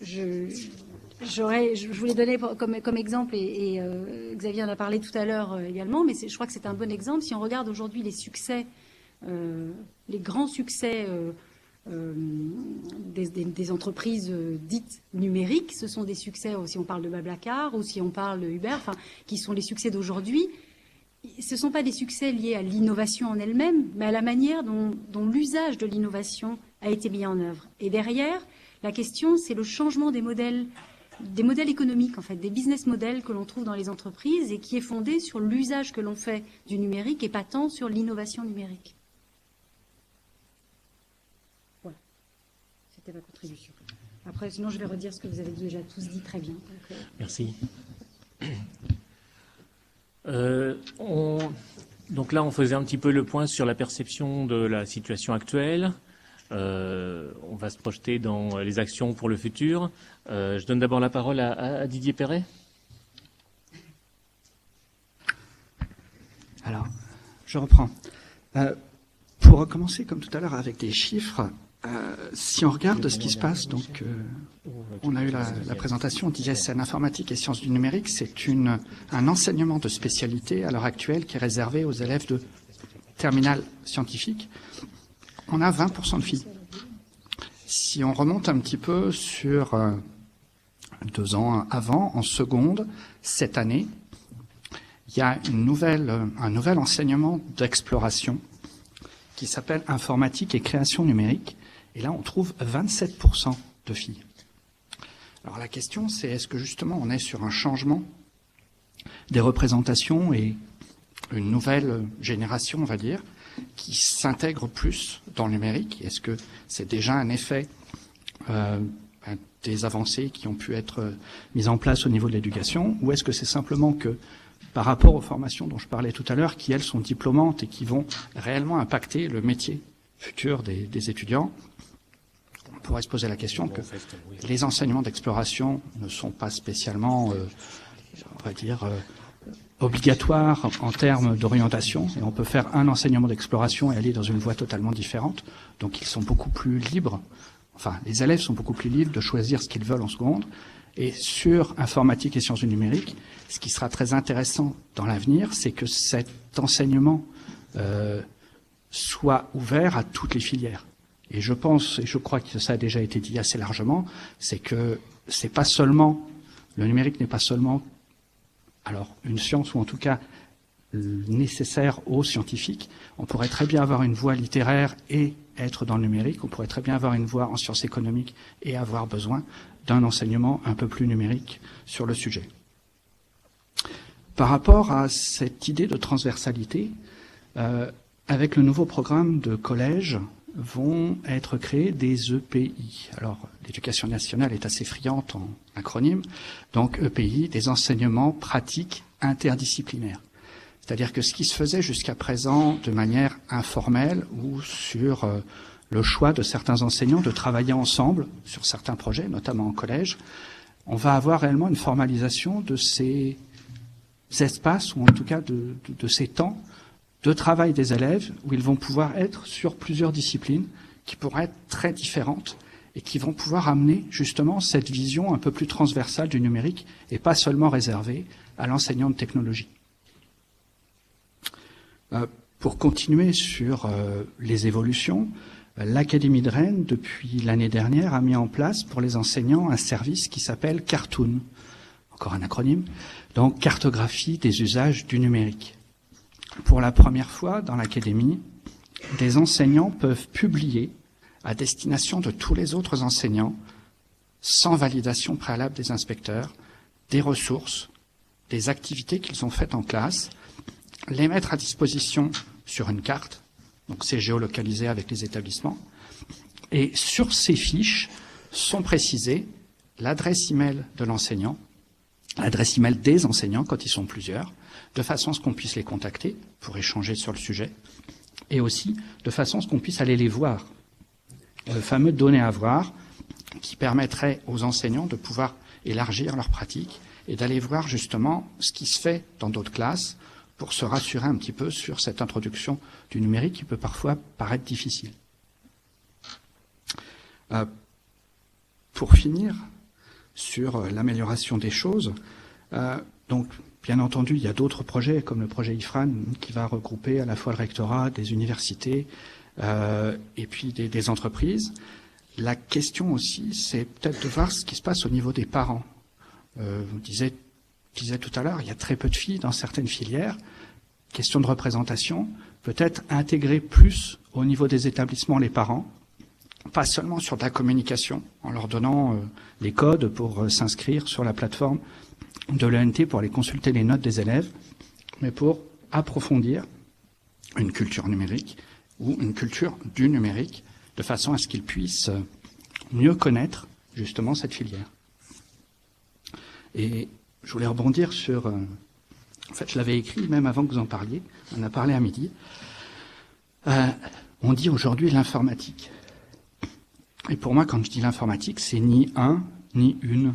Je voulais donner comme exemple, et Xavier en a parlé tout à l'heure également, mais je crois que c'est un bon exemple. Si on regarde aujourd'hui les succès, les grands succès des entreprises dites numériques, ce sont des succès, si on parle de Blablacar ou si on parle de Uber, qui sont les succès d'aujourd'hui. Ce ne sont pas des succès liés à l'innovation en elle-même, mais à la manière dont l'usage de l'innovation a été mis en œuvre. Et derrière, la question, c'est le changement des modèles économiques, en fait, des business models que l'on trouve dans les entreprises et qui est fondé sur l'usage que l'on fait du numérique et pas tant sur l'innovation numérique. Voilà. C'était ma contribution. Après, sinon, je vais redire ce que vous avez déjà tous dit très bien. Donc, Merci. Donc là, on faisait un petit peu le point sur la perception de la situation actuelle. on va se projeter dans les actions pour le futur. Je donne d'abord la parole à Didier Perret. Alors, je reprends. Pour recommencer, comme tout à l'heure, avec des chiffres, si on regarde ce qui se passe, donc on a eu la présentation d'ISN Informatique et Sciences du Numérique, c'est un enseignement de spécialité à l'heure actuelle qui est réservé aux élèves de terminale scientifique. On a 20% de filles. Si on remonte un petit peu sur 2 ans avant, en seconde, cette année, il y a un nouvel enseignement d'exploration qui s'appelle Informatique et création numérique. Et là, on trouve 27% de filles. Alors la question, c'est est-ce que justement on est sur un changement des représentations et une nouvelle génération, on va dire, qui s'intègre plus dans le numérique? Est-ce que c'est déjà un effet des avancées qui ont pu être mises en place au niveau de l'éducation, ou est-ce que c'est simplement que par rapport aux formations dont je parlais tout à l'heure, qui elles sont diplômantes et qui vont réellement impacter le métier futur des étudiants, on pourrait se poser la question que les enseignements d'exploration ne sont pas spécialement, on va dire, obligatoires en termes d'orientation. Et on peut faire un enseignement d'exploration et aller dans une voie totalement différente. Donc ils sont beaucoup plus libres, enfin les élèves sont beaucoup plus libres de choisir ce qu'ils veulent en seconde. Et sur informatique et sciences du numérique, ce qui sera très intéressant dans l'avenir, c'est que cet enseignement soit ouvert à toutes les filières. Et je pense, et je crois que ça a déjà été dit assez largement, c'est que c'est pas seulement, le numérique n'est pas seulement, alors une science ou en tout cas nécessaire aux scientifiques. On pourrait très bien avoir une voie littéraire et être dans le numérique. On pourrait très bien avoir une voie en sciences économiques et avoir besoin d'un enseignement un peu plus numérique sur le sujet. Par rapport à cette idée de transversalité, avec le nouveau programme de collège, vont être créés des EPI. Alors, l'éducation nationale est assez friande en acronyme. Donc, EPI, des enseignements pratiques interdisciplinaires. C'est-à-dire que ce qui se faisait jusqu'à présent de manière informelle ou sur le choix de certains enseignants de travailler ensemble sur certains projets, notamment en collège, on va avoir réellement une formalisation de ces espaces, ou en tout cas de ces temps de travail des élèves, où ils vont pouvoir être sur plusieurs disciplines qui pourraient être très différentes et qui vont pouvoir amener justement cette vision un peu plus transversale du numérique et pas seulement réservée à l'enseignant de technologie. Pour continuer sur les évolutions, l'Académie de Rennes, depuis l'année dernière, a mis en place pour les enseignants un service qui s'appelle Cartoon, encore un acronyme, donc cartographie des usages du numérique. Pour la première fois dans l'Académie, des enseignants peuvent publier à destination de tous les autres enseignants, sans validation préalable des inspecteurs, des ressources, des activités qu'ils ont faites en classe, les mettre à disposition sur une carte, donc c'est géolocalisé avec les établissements, et sur ces fiches sont précisées l'adresse email de l'enseignant, l'adresse email des enseignants quand ils sont plusieurs, de façon à ce qu'on puisse les contacter pour échanger sur le sujet, et aussi de façon à ce qu'on puisse aller les voir. Le fameux donner à voir qui permettrait aux enseignants de pouvoir élargir leur pratique et d'aller voir justement ce qui se fait dans d'autres classes pour se rassurer un petit peu sur cette introduction du numérique qui peut parfois paraître difficile. Pour finir sur l'amélioration des choses, donc bien entendu, il y a d'autres projets comme le projet IFRAN qui va regrouper à la fois le rectorat, des universités et puis des entreprises. La question aussi, c'est peut-être de voir ce qui se passe au niveau des parents. Vous disiez tout à l'heure, il y a très peu de filles dans certaines filières. Question de représentation, peut-être intégrer plus au niveau des établissements les parents, pas seulement sur de la communication, en leur donnant les codes pour s'inscrire sur la plateforme de l'ENT pour aller consulter les notes des élèves, mais pour approfondir une culture numérique ou une culture du numérique, de façon à ce qu'ils puissent mieux connaître justement cette filière. Et je voulais rebondir sur... en fait, je l'avais écrit même avant que vous en parliez. On a parlé à midi. On dit aujourd'hui l'informatique. Et pour moi, quand je dis l'informatique, c'est ni un, ni une.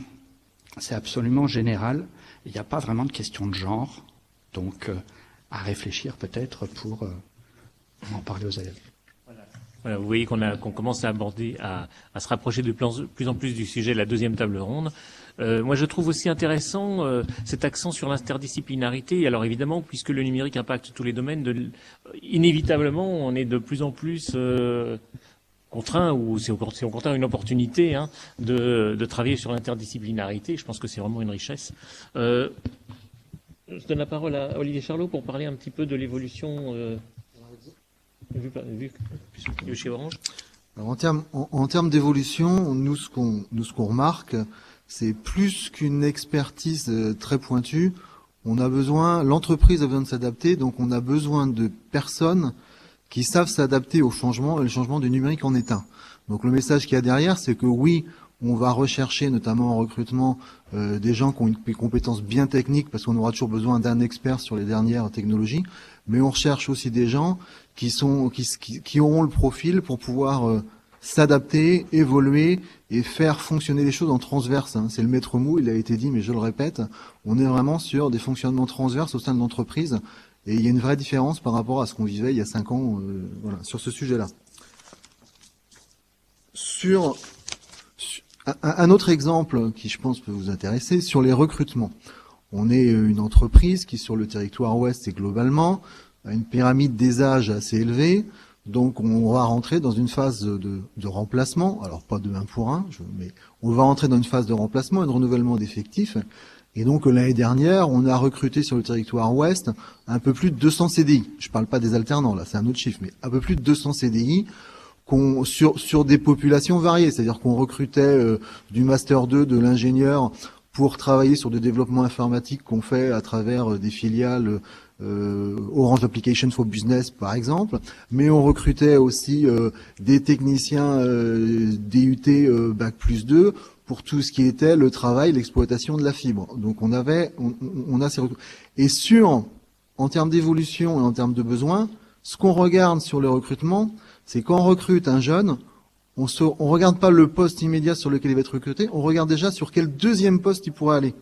C'est absolument général. Il n'y a pas vraiment de question de genre. Donc, à réfléchir peut-être pour en parler aux élèves. Voilà, vous voyez qu'on commence à aborder, à se rapprocher de plus en plus du sujet de la deuxième table ronde. Moi, je trouve aussi intéressant cet accent sur l'interdisciplinarité. Alors évidemment, puisque le numérique impacte tous les domaines, inévitablement, on est de plus en plus contraint, ou c'est au contraire une opportunité de travailler sur l'interdisciplinarité. Je pense que c'est vraiment une richesse. Je donne la parole à Olivier Charlot pour parler un petit peu de l'évolution vu chez Orange. Alors, en termes d'évolution, nous ce qu'on remarque, c'est plus qu'une expertise très pointue. L'entreprise a besoin de s'adapter, donc on a besoin de personnes qui savent s'adapter au changement, et le changement du numérique en est un. Donc le message qu'il y a derrière, c'est que oui, on va rechercher, notamment en recrutement, des gens qui ont des compétences bien techniques, parce qu'on aura toujours besoin d'un expert sur les dernières technologies, mais on recherche aussi des gens qui auront le profil pour pouvoir s'adapter, évoluer et faire fonctionner les choses en transverse. C'est le maître mot, il a été dit, mais je le répète, on est vraiment sur des fonctionnements transverses au sein de l'entreprise, et il y a une vraie différence par rapport à ce qu'on vivait il y a 5 ans sur ce sujet-là. Sur un autre exemple qui, je pense, peut vous intéresser, sur les recrutements. On est une entreprise qui, sur le territoire ouest et globalement, a une pyramide des âges assez élevée. Donc, on va rentrer dans une phase de remplacement. Alors, pas de 1 pour 1, mais on va rentrer dans une phase de remplacement et de renouvellement d'effectifs. Et donc, l'année dernière, on a recruté sur le territoire ouest un peu plus de 200 CDI. Je parle pas des alternants, là, c'est un autre chiffre, mais un peu plus de 200 CDI sur des populations variées. C'est-à-dire qu'on recrutait du Master 2, de l'ingénieur, pour travailler sur des développements informatiques qu'on fait à travers des filiales Orange Application for Business, par exemple. Mais on recrutait aussi des techniciens DUT Bac plus 2 pour tout ce qui était le travail, l'exploitation de la fibre. Donc on a ces recrutements. Et en termes d'évolution et en termes de besoins, ce qu'on regarde sur le recrutement, c'est quand on recrute un jeune, on regarde pas le poste immédiat sur lequel il va être recruté, on regarde déjà sur quel deuxième poste il pourrait aller.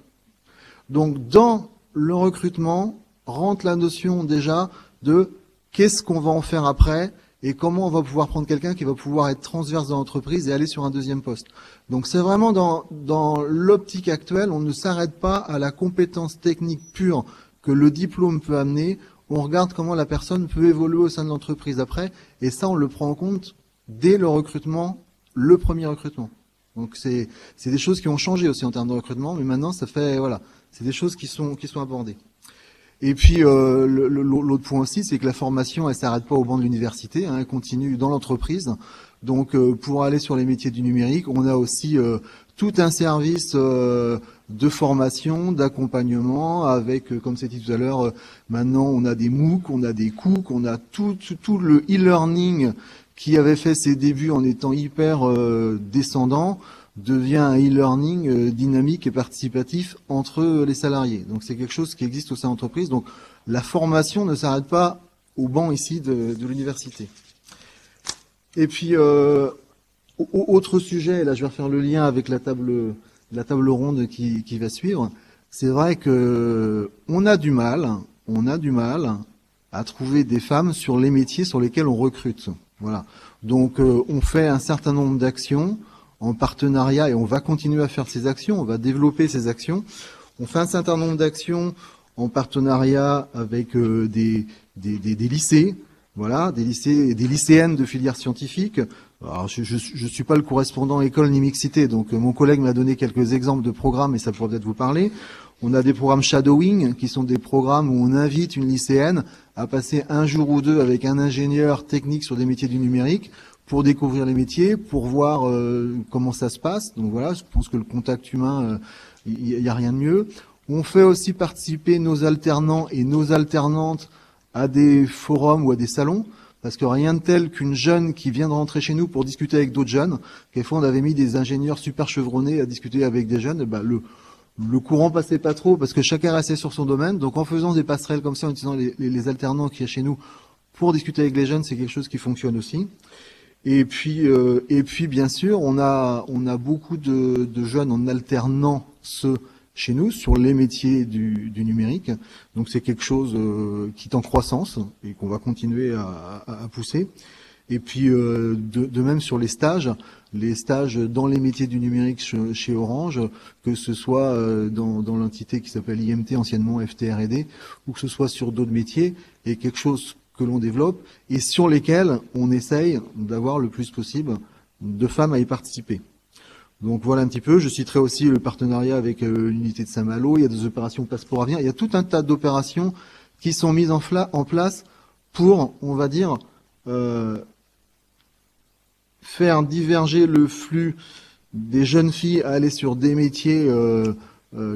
Donc dans le recrutement rentre la notion déjà de qu'est-ce qu'on va en faire après et comment on va pouvoir prendre quelqu'un qui va pouvoir être transverse dans l'entreprise et aller sur un deuxième poste. Donc c'est vraiment dans l'optique actuelle, on ne s'arrête pas à la compétence technique pure que le diplôme peut amener. On regarde comment la personne peut évoluer au sein de l'entreprise après, et ça, on le prend en compte dès le recrutement, le premier recrutement. Donc c'est des choses qui ont changé aussi en termes de recrutement, mais maintenant c'est des choses qui sont abordées. Et puis l'autre point aussi, c'est que la formation, elle s'arrête pas au banc de l'université, elle continue dans l'entreprise. Donc pour aller sur les métiers du numérique, on a aussi tout un service de formation, d'accompagnement, avec, comme c'est dit tout à l'heure, maintenant on a des MOOC, on a des COOC, on a tout le e-learning qui avait fait ses débuts en étant hyper descendant, devient un e-learning dynamique et participatif entre les salariés. Donc c'est quelque chose qui existe au sein de l'entreprise. Donc la formation ne s'arrête pas au banc ici de l'université. Et puis autre sujet, et là je vais refaire le lien avec la table ronde qui va suivre. C'est vrai que on a du mal à trouver des femmes sur les métiers sur lesquels on recrute. Voilà. Donc on fait un certain nombre d'actions en partenariat et on va continuer à faire ces actions, on va développer ces actions. On fait un certain nombre d'actions en partenariat avec des lycées, voilà, des lycées et des lycéennes de filières scientifiques. Alors, je suis pas le correspondant école ni mixité, donc mon collègue m'a donné quelques exemples de programmes et ça pourrait peut-être vous parler. On a des programmes shadowing, qui sont des programmes où on invite une lycéenne à passer un jour ou deux avec un ingénieur technique sur des métiers du numérique pour découvrir les métiers, pour voir comment ça se passe. Donc voilà, je pense que le contact humain, il y a rien de mieux. On fait aussi participer nos alternants et nos alternantes à des forums ou à des salons, parce que rien de tel qu'une jeune qui vient de rentrer chez nous pour discuter avec d'autres jeunes. Quelquefois, on avait mis des ingénieurs super chevronnés à discuter avec des jeunes. Le courant passait pas trop parce que chacun restait sur son domaine. Donc, en faisant des passerelles comme ça, en utilisant les alternants qu'il y a chez nous pour discuter avec les jeunes, c'est quelque chose qui fonctionne aussi. Et puis bien sûr, on a beaucoup de jeunes en alternance chez nous sur les métiers du numérique. Donc c'est quelque chose qui est en croissance et qu'on va continuer à pousser. Et puis de même sur les stages dans les métiers du numérique chez Orange, que ce soit dans l'entité qui s'appelle IMT, anciennement FTR&D, ou que ce soit sur d'autres métiers, et quelque chose que l'on développe et sur lesquels on essaye d'avoir le plus possible de femmes à y participer. Donc voilà un petit peu. Je citerai aussi le partenariat avec l'unité de Saint-Malo. Il y a des opérations passeport à venir. Il y a tout un tas d'opérations qui sont mises en place pour, on va dire, faire diverger le flux des jeunes filles à aller sur des métiers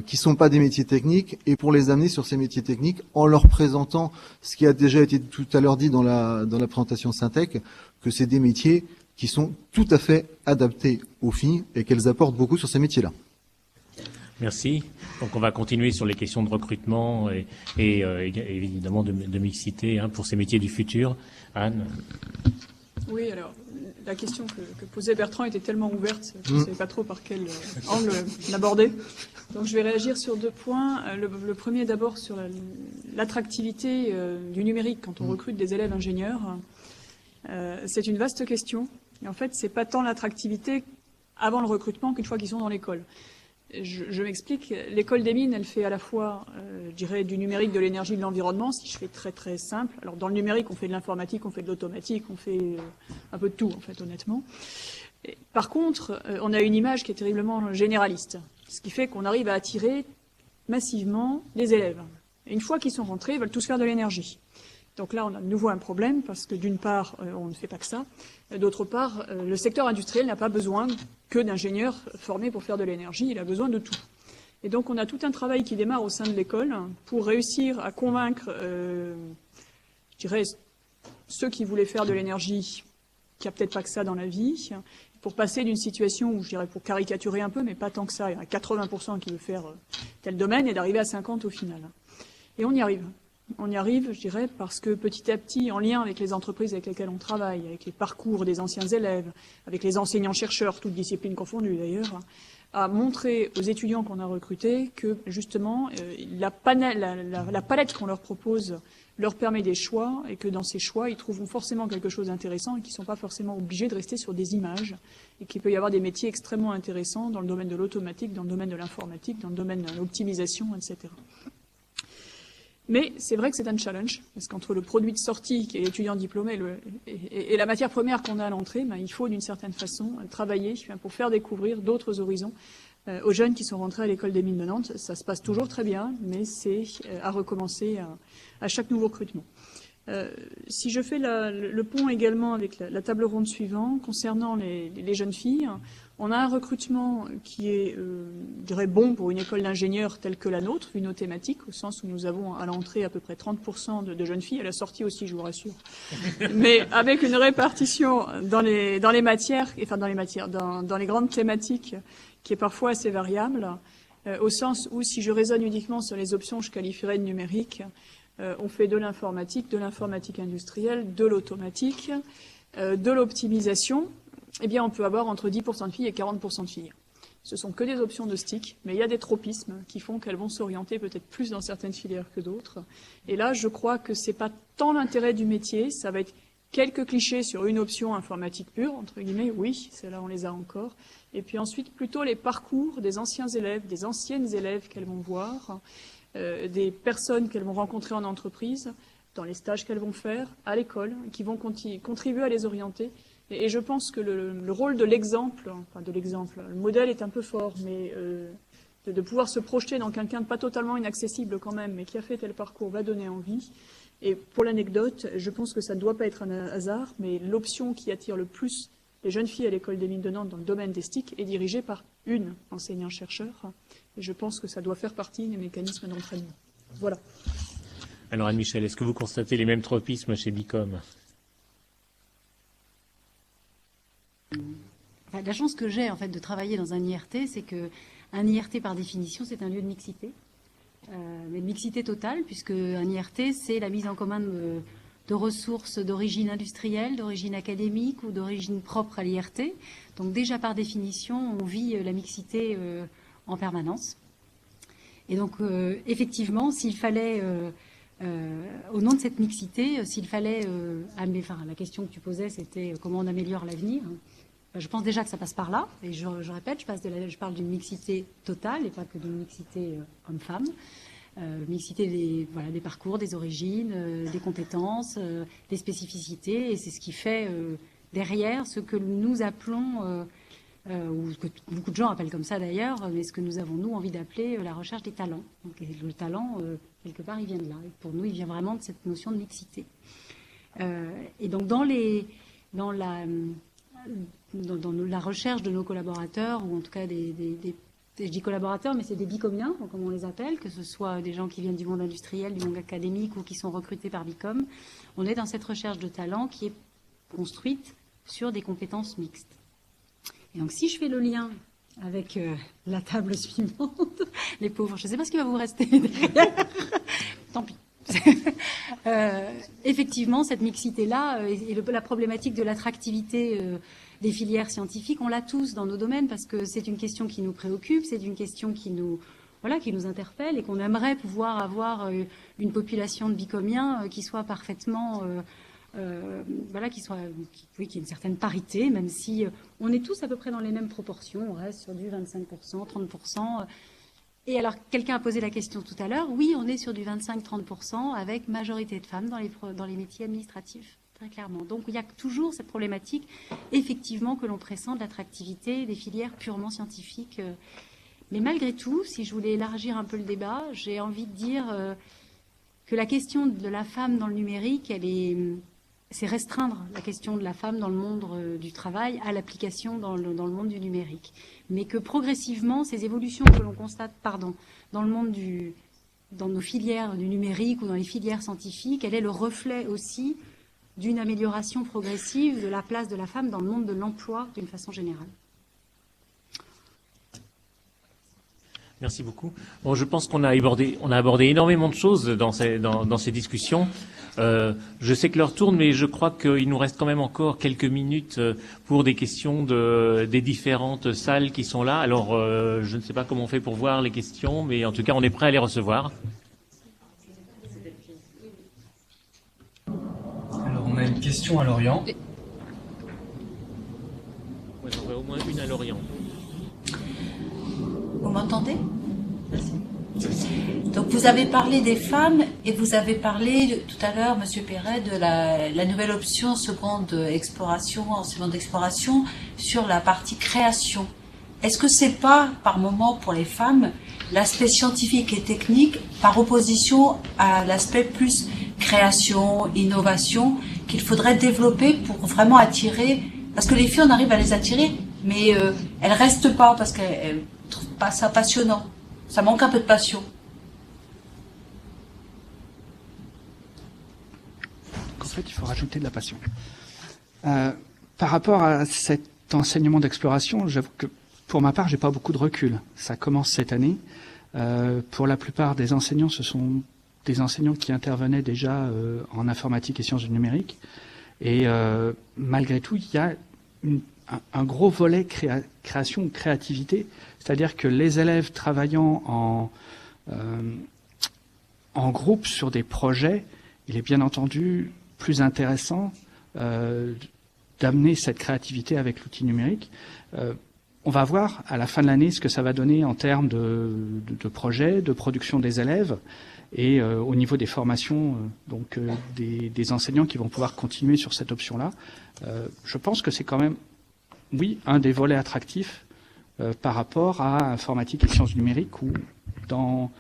qui sont pas des métiers techniques et pour les amener sur ces métiers techniques en leur présentant ce qui a déjà été tout à l'heure dit dans la présentation Syntec, que c'est des métiers qui sont tout à fait adaptés aux filles et qu'elles apportent beaucoup sur ces métiers-là. Merci. Donc on va continuer sur les questions de recrutement et évidemment de mixité pour ces métiers du futur. Anne. Oui, alors, la question que posait Bertrand était tellement ouverte, je ne savais pas trop par quel angle l'aborder. Donc je vais réagir sur 2 points. Le premier d'abord sur l'attractivité du numérique quand on recrute des élèves ingénieurs. C'est une vaste question. Et en fait, c'est pas tant l'attractivité avant le recrutement qu'une fois qu'ils sont dans l'école. Je m'explique. L'école des mines, elle fait à la fois, je dirais, du numérique, de l'énergie, de l'environnement, si je fais très très simple. Alors dans le numérique, on fait de l'informatique, on fait de l'automatique, on fait un peu de tout, en fait, honnêtement. Et, par contre, on a une image qui est terriblement généraliste, ce qui fait qu'on arrive à attirer massivement les élèves. Et une fois qu'ils sont rentrés, ils veulent tous faire de l'énergie. Donc là, on a de nouveau un problème, parce que d'une part, on ne fait pas que ça. D'autre part, le secteur industriel n'a pas besoin que d'ingénieurs formés pour faire de l'énergie, il a besoin de tout. Et donc on a tout un travail qui démarre au sein de l'école pour réussir à convaincre, je dirais, ceux qui voulaient faire de l'énergie, qu'il n'y a peut-être pas que ça dans la vie, pour passer d'une situation où, je dirais, pour caricaturer un peu, mais pas tant que ça, il y en a 80% qui veulent faire tel domaine, et d'arriver à 50 au final. Et on y arrive. On y arrive, je dirais, parce que petit à petit, en lien avec les entreprises avec lesquelles on travaille, avec les parcours des anciens élèves, avec les enseignants-chercheurs, toutes disciplines confondues d'ailleurs, à montrer aux étudiants qu'on a recrutés que, justement, la palette qu'on leur propose leur permet des choix et que dans ces choix, ils trouveront forcément quelque chose d'intéressant et qu'ils ne sont pas forcément obligés de rester sur des images et qu'il peut y avoir des métiers extrêmement intéressants dans le domaine de l'automatique, dans le domaine de l'informatique, dans le domaine de l'optimisation, etc. Mais c'est vrai que c'est un challenge, parce qu'entre le produit de sortie, qui est l'étudiant diplômé, et la matière première qu'on a à l'entrée, il faut d'une certaine façon travailler pour faire découvrir d'autres horizons aux jeunes qui sont rentrés à l'école des mines de Nantes. Ça se passe toujours très bien, mais c'est à recommencer à chaque nouveau recrutement. Si je fais le pont également avec la table ronde suivante, concernant les jeunes filles, on a un recrutement qui est, je dirais, bon pour une école d'ingénieurs telle que la nôtre, une thématique, au sens où nous avons à l'entrée à peu près 30% de jeunes filles, à la sortie aussi, je vous rassure, mais avec une répartition dans les matières, enfin dans les grandes thématiques, qui est parfois assez variable, au sens où, si je raisonne uniquement sur les options, je qualifierais de numérique. On fait de l'informatique industrielle, de l'automatique, de l'optimisation. Eh bien, on peut avoir entre 10% de filles et 40% de filles. Ce sont que des options de STIC, mais il y a des tropismes qui font qu'elles vont s'orienter peut-être plus dans certaines filières que d'autres. Et là, je crois que c'est pas tant l'intérêt du métier, ça va être quelques clichés sur une option informatique pure, entre guillemets, oui, celles-là on les a encore. Et puis ensuite, plutôt les parcours des anciens élèves, des anciennes élèves qu'elles vont voir, des personnes qu'elles vont rencontrer en entreprise, dans les stages qu'elles vont faire, à l'école, qui vont contribuer à les orienter. Et je pense que le rôle de l'exemple, le modèle est un peu fort, mais de pouvoir se projeter dans quelqu'un de pas totalement inaccessible quand même, mais qui a fait tel parcours, va donner envie. Et pour l'anecdote, je pense que ça ne doit pas être un hasard, mais l'option qui attire le plus les jeunes filles à l'école des mines de Nantes dans le domaine des STIC est dirigée par une enseignant-chercheur. Et je pense que ça doit faire partie des mécanismes d'entraînement. Voilà. Alors Anne-Michel, est-ce que vous constatez les mêmes tropismes chez Bicom ? La chance que j'ai en fait de travailler dans un IRT, c'est que un IRT par définition c'est un lieu de mixité, mais de mixité totale, puisque un IRT c'est la mise en commun de ressources d'origine industrielle, d'origine académique ou d'origine propre à l'IRT. Donc déjà par définition, on vit la mixité en permanence. Et donc effectivement, s'il fallait, au nom de cette mixité, s'il fallait, la question que tu posais, c'était comment on améliore l'avenir. Je pense déjà que ça passe par là, et je répète, je parle d'une mixité totale et pas que d'une mixité homme-femme. Mixité des parcours, des origines, des compétences, des spécificités, et c'est ce qui fait derrière ce que nous appelons, ou que beaucoup de gens appellent comme ça d'ailleurs, mais ce que nous avons nous envie d'appeler la recherche des talents. Donc, le talent, quelque part, il vient de là. Et pour nous, il vient vraiment de cette notion de mixité. Et donc dans la recherche de nos collaborateurs, ou en tout cas je dis collaborateurs, mais c'est des bicomiens, comme on les appelle, que ce soit des gens qui viennent du monde industriel, du monde académique ou qui sont recrutés par Bicom. On est dans cette recherche de talent qui est construite sur des compétences mixtes. Et donc si je fais le lien avec la table suivante, les pauvres, je ne sais pas ce qui va vous rester derrière, tant pis. Effectivement, cette mixité-là et la problématique de l'attractivité des filières scientifiques, on l'a tous dans nos domaines parce que c'est une question qui nous préoccupe, c'est une question qui nous interpelle et qu'on aimerait pouvoir avoir une population de bicomiens qui soit parfaitement, qui ait une certaine parité, même si on est tous à peu près dans les mêmes proportions, on reste sur du 25%, 30%. Et alors, quelqu'un a posé la question tout à l'heure. Oui, on est sur du 25-30% avec majorité de femmes dans les métiers administratifs, très clairement. Donc, il y a toujours cette problématique, effectivement, que l'on pressent de l'attractivité des filières purement scientifiques. Mais malgré tout, si je voulais élargir un peu le débat, j'ai envie de dire que la question de la femme dans le numérique, c'est restreindre la question de la femme dans le monde du travail à l'application dans le monde du numérique. Mais que progressivement, ces évolutions que l'on constate dans le monde dans nos filières du numérique ou dans les filières scientifiques, elle est le reflet aussi d'une amélioration progressive de la place de la femme dans le monde de l'emploi d'une façon générale. Merci beaucoup. Bon, je pense qu'on a abordé énormément de choses dans ces discussions. Je sais que l'heure tourne, mais je crois qu'il nous reste quand même encore quelques minutes pour des questions des différentes salles qui sont là. Alors, je ne sais pas comment on fait pour voir les questions, mais en tout cas, on est prêt à les recevoir. Alors, on a une question à Lorient. Ouais, j'en vois au moins une à Lorient. Vous m'entendez? Donc vous avez parlé des femmes et vous avez parlé tout à l'heure, Monsieur Perret, de la nouvelle option seconde exploration sur la partie création. Est-ce que c'est pas par moment pour les femmes l'aspect scientifique et technique par opposition à l'aspect plus création, innovation qu'il faudrait développer pour vraiment attirer, parce que les filles on arrive à les attirer, mais elles restent pas parce qu'elles trouvent pas ça passionnant. Ça manque un peu de passion. En fait, il faut rajouter de la passion. Par rapport à cet enseignement d'exploration, j'avoue que pour ma part, j'ai pas beaucoup de recul. Ça commence cette année. Pour la plupart des enseignants, ce sont des enseignants qui intervenaient déjà en informatique et sciences du numérique. Et malgré tout, il y a un gros volet création ou créativité, c'est-à-dire que les élèves travaillant en groupe sur des projets, il est bien entendu plus intéressant d'amener cette créativité avec l'outil numérique. On va voir à la fin de l'année ce que ça va donner en termes de projets, de production des élèves et au niveau des formations des enseignants qui vont pouvoir continuer sur cette option-là. Je pense que c'est quand même, oui, un des volets attractifs par rapport à informatique et sciences numériques où dans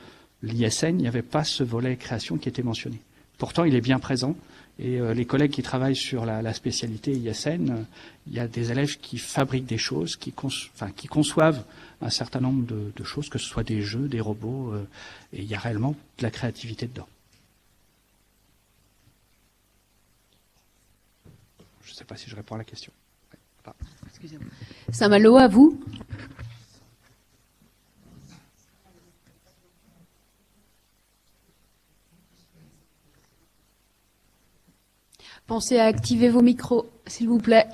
l'ISN, il n'y avait pas ce volet création qui était mentionné. Pourtant, il est bien présent. Et les collègues qui travaillent sur la spécialité ISN, il y a des élèves qui fabriquent des choses, qui conçoivent un certain nombre de choses, que ce soit des jeux, des robots, et il y a réellement de la créativité dedans. Je ne sais pas si je réponds à la question. Voilà. Excusez-moi. Saint-Malo, à vous. Pensez à activer vos micros, s'il vous plaît.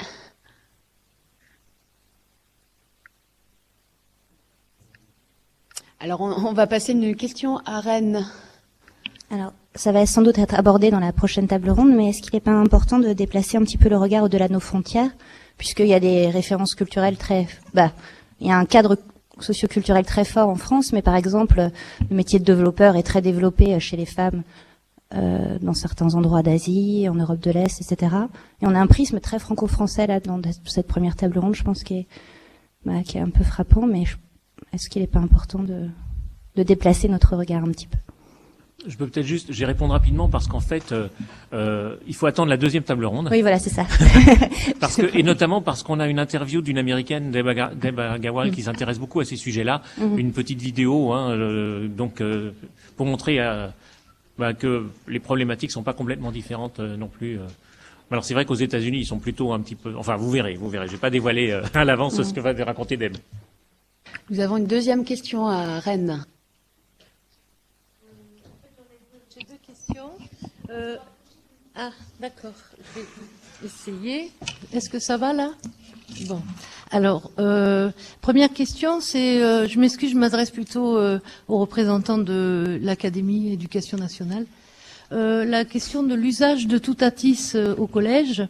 Alors, on va passer une question à Rennes. Alors, ça va sans doute être abordé dans la prochaine table ronde, mais est-ce qu'il n'est pas important de déplacer un petit peu le regard au-delà de nos frontières, puisqu'il y a des références culturelles il y a un cadre socioculturel très fort en France, mais par exemple, le métier de développeur est très développé chez les femmes dans certains endroits d'Asie, en Europe de l'Est, etc. Et on a un prisme très franco-français là dans cette première table ronde, je pense, qui est un peu frappant, mais est-ce qu'il n'est pas important de déplacer notre regard un petit peu? Je peux peut-être juste, je vais répondre rapidement parce qu'en fait, il faut attendre la deuxième table ronde. Oui, voilà, c'est ça. Et notamment parce qu'on a une interview d'une américaine, Deb Agarwal, qui s'intéresse beaucoup à ces sujets-là. Une petite vidéo, pour montrer que les problématiques sont pas complètement différentes non plus. Alors c'est vrai qu'aux États-Unis, ils sont plutôt un petit peu. Enfin, vous verrez. Je vais pas dévoiler à l'avance ce que va raconter Deb. Nous avons une deuxième question à Rennes. J'ai deux questions. D'accord. Je vais essayer. Est-ce que ça va là? Bon. Alors, première question, c'est, je m'excuse, je m'adresse plutôt aux représentants de l'Académie Éducation nationale. La question de l'usage de Toutatis au collège,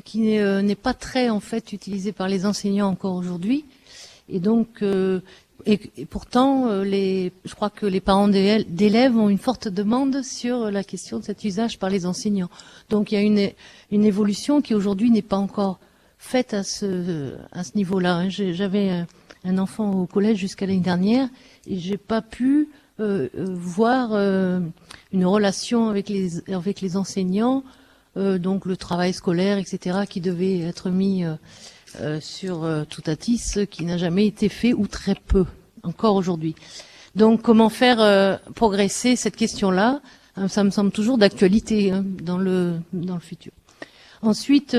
qui n'est pas très en fait utilisé par les enseignants encore aujourd'hui, et donc et pourtant je crois que les parents d'élèves ont une forte demande sur la question de cet usage par les enseignants. Donc il y a une évolution qui aujourd'hui n'est pas encore faite à ce niveau-là. J'avais un enfant au collège jusqu'à l'année dernière et j'ai pas pu voir une relation avec les enseignants, donc le travail scolaire, etc., qui devait être mis sur Toutatis, qui n'a jamais été fait ou très peu encore aujourd'hui. Donc comment faire progresser cette question-là? Ça me semble toujours d'actualité dans le futur. Ensuite,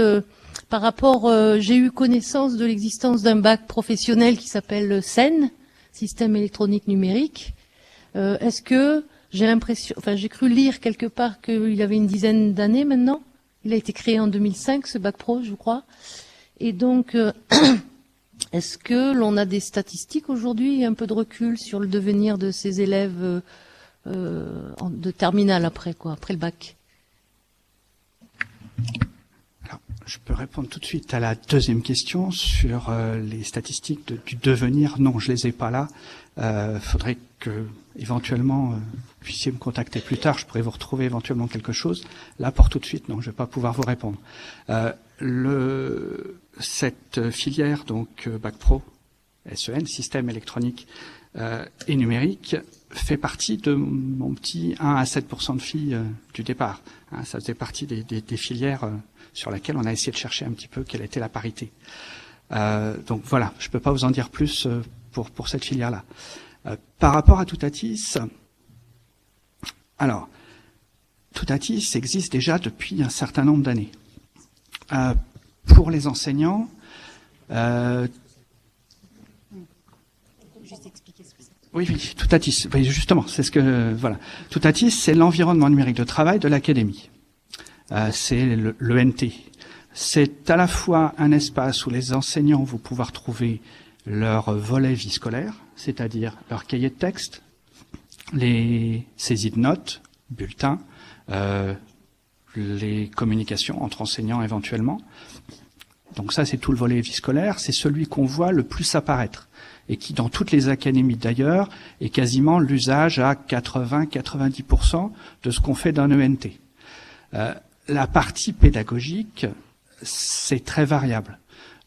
par rapport, j'ai eu connaissance de l'existence d'un bac professionnel qui s'appelle SEN, Système électronique numérique. Est-ce que j'ai l'impression, j'ai cru lire quelque part qu'il avait une dizaine d'années maintenant. Il a été créé en 2005, ce bac pro, je crois. Et donc, est-ce que l'on a des statistiques aujourd'hui, un peu de recul sur le devenir de ces élèves de terminale après le bac? Alors, je peux répondre tout de suite à la deuxième question sur les statistiques du devenir. Non, je les ai pas là. Faudrait que éventuellement vous puissiez me contacter plus tard. Je pourrais vous retrouver éventuellement quelque chose. Là, pour tout de suite, non, je vais pas pouvoir vous répondre. Cette filière, donc Bac Pro, SEN, système électronique et numérique, fait partie de mon petit 1 à 7% de filles du départ. Ça faisait partie des filières sur lesquelles on a essayé de chercher un petit peu quelle était la parité. Donc voilà, je peux pas vous en dire plus pour cette filière-là. Par rapport à Toutatis, alors, Toutatis existe déjà depuis un certain nombre d'années. Pour les enseignants, oui, Toutatis, oui, justement, c'est ce que, voilà. Toutatis, c'est l'environnement numérique de travail de l'académie. C'est l'ENT. C'est à la fois un espace où les enseignants vont pouvoir trouver leur volet vie scolaire, c'est-à-dire leur cahier de texte, les saisies de notes, bulletins, les communications entre enseignants éventuellement. Donc ça, c'est tout le volet vie scolaire. C'est celui qu'on voit le plus apparaître et qui, dans toutes les académies d'ailleurs, est quasiment l'usage à 80-90% de ce qu'on fait d'un ENT. La partie pédagogique, c'est très variable.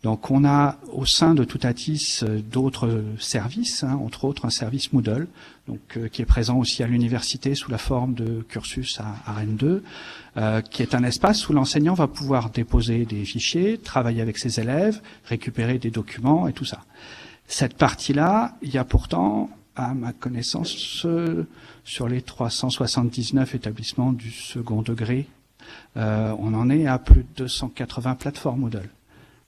Donc on a au sein de Toutatis d'autres services, entre autres un service Moodle, donc qui est présent aussi à l'université sous la forme de cursus à Rennes 2, qui est un espace où l'enseignant va pouvoir déposer des fichiers, travailler avec ses élèves, récupérer des documents et tout ça. Cette partie-là, il y a pourtant, à ma connaissance, sur les 379 établissements du second degré, on en est à plus de 280 plateformes Moodle.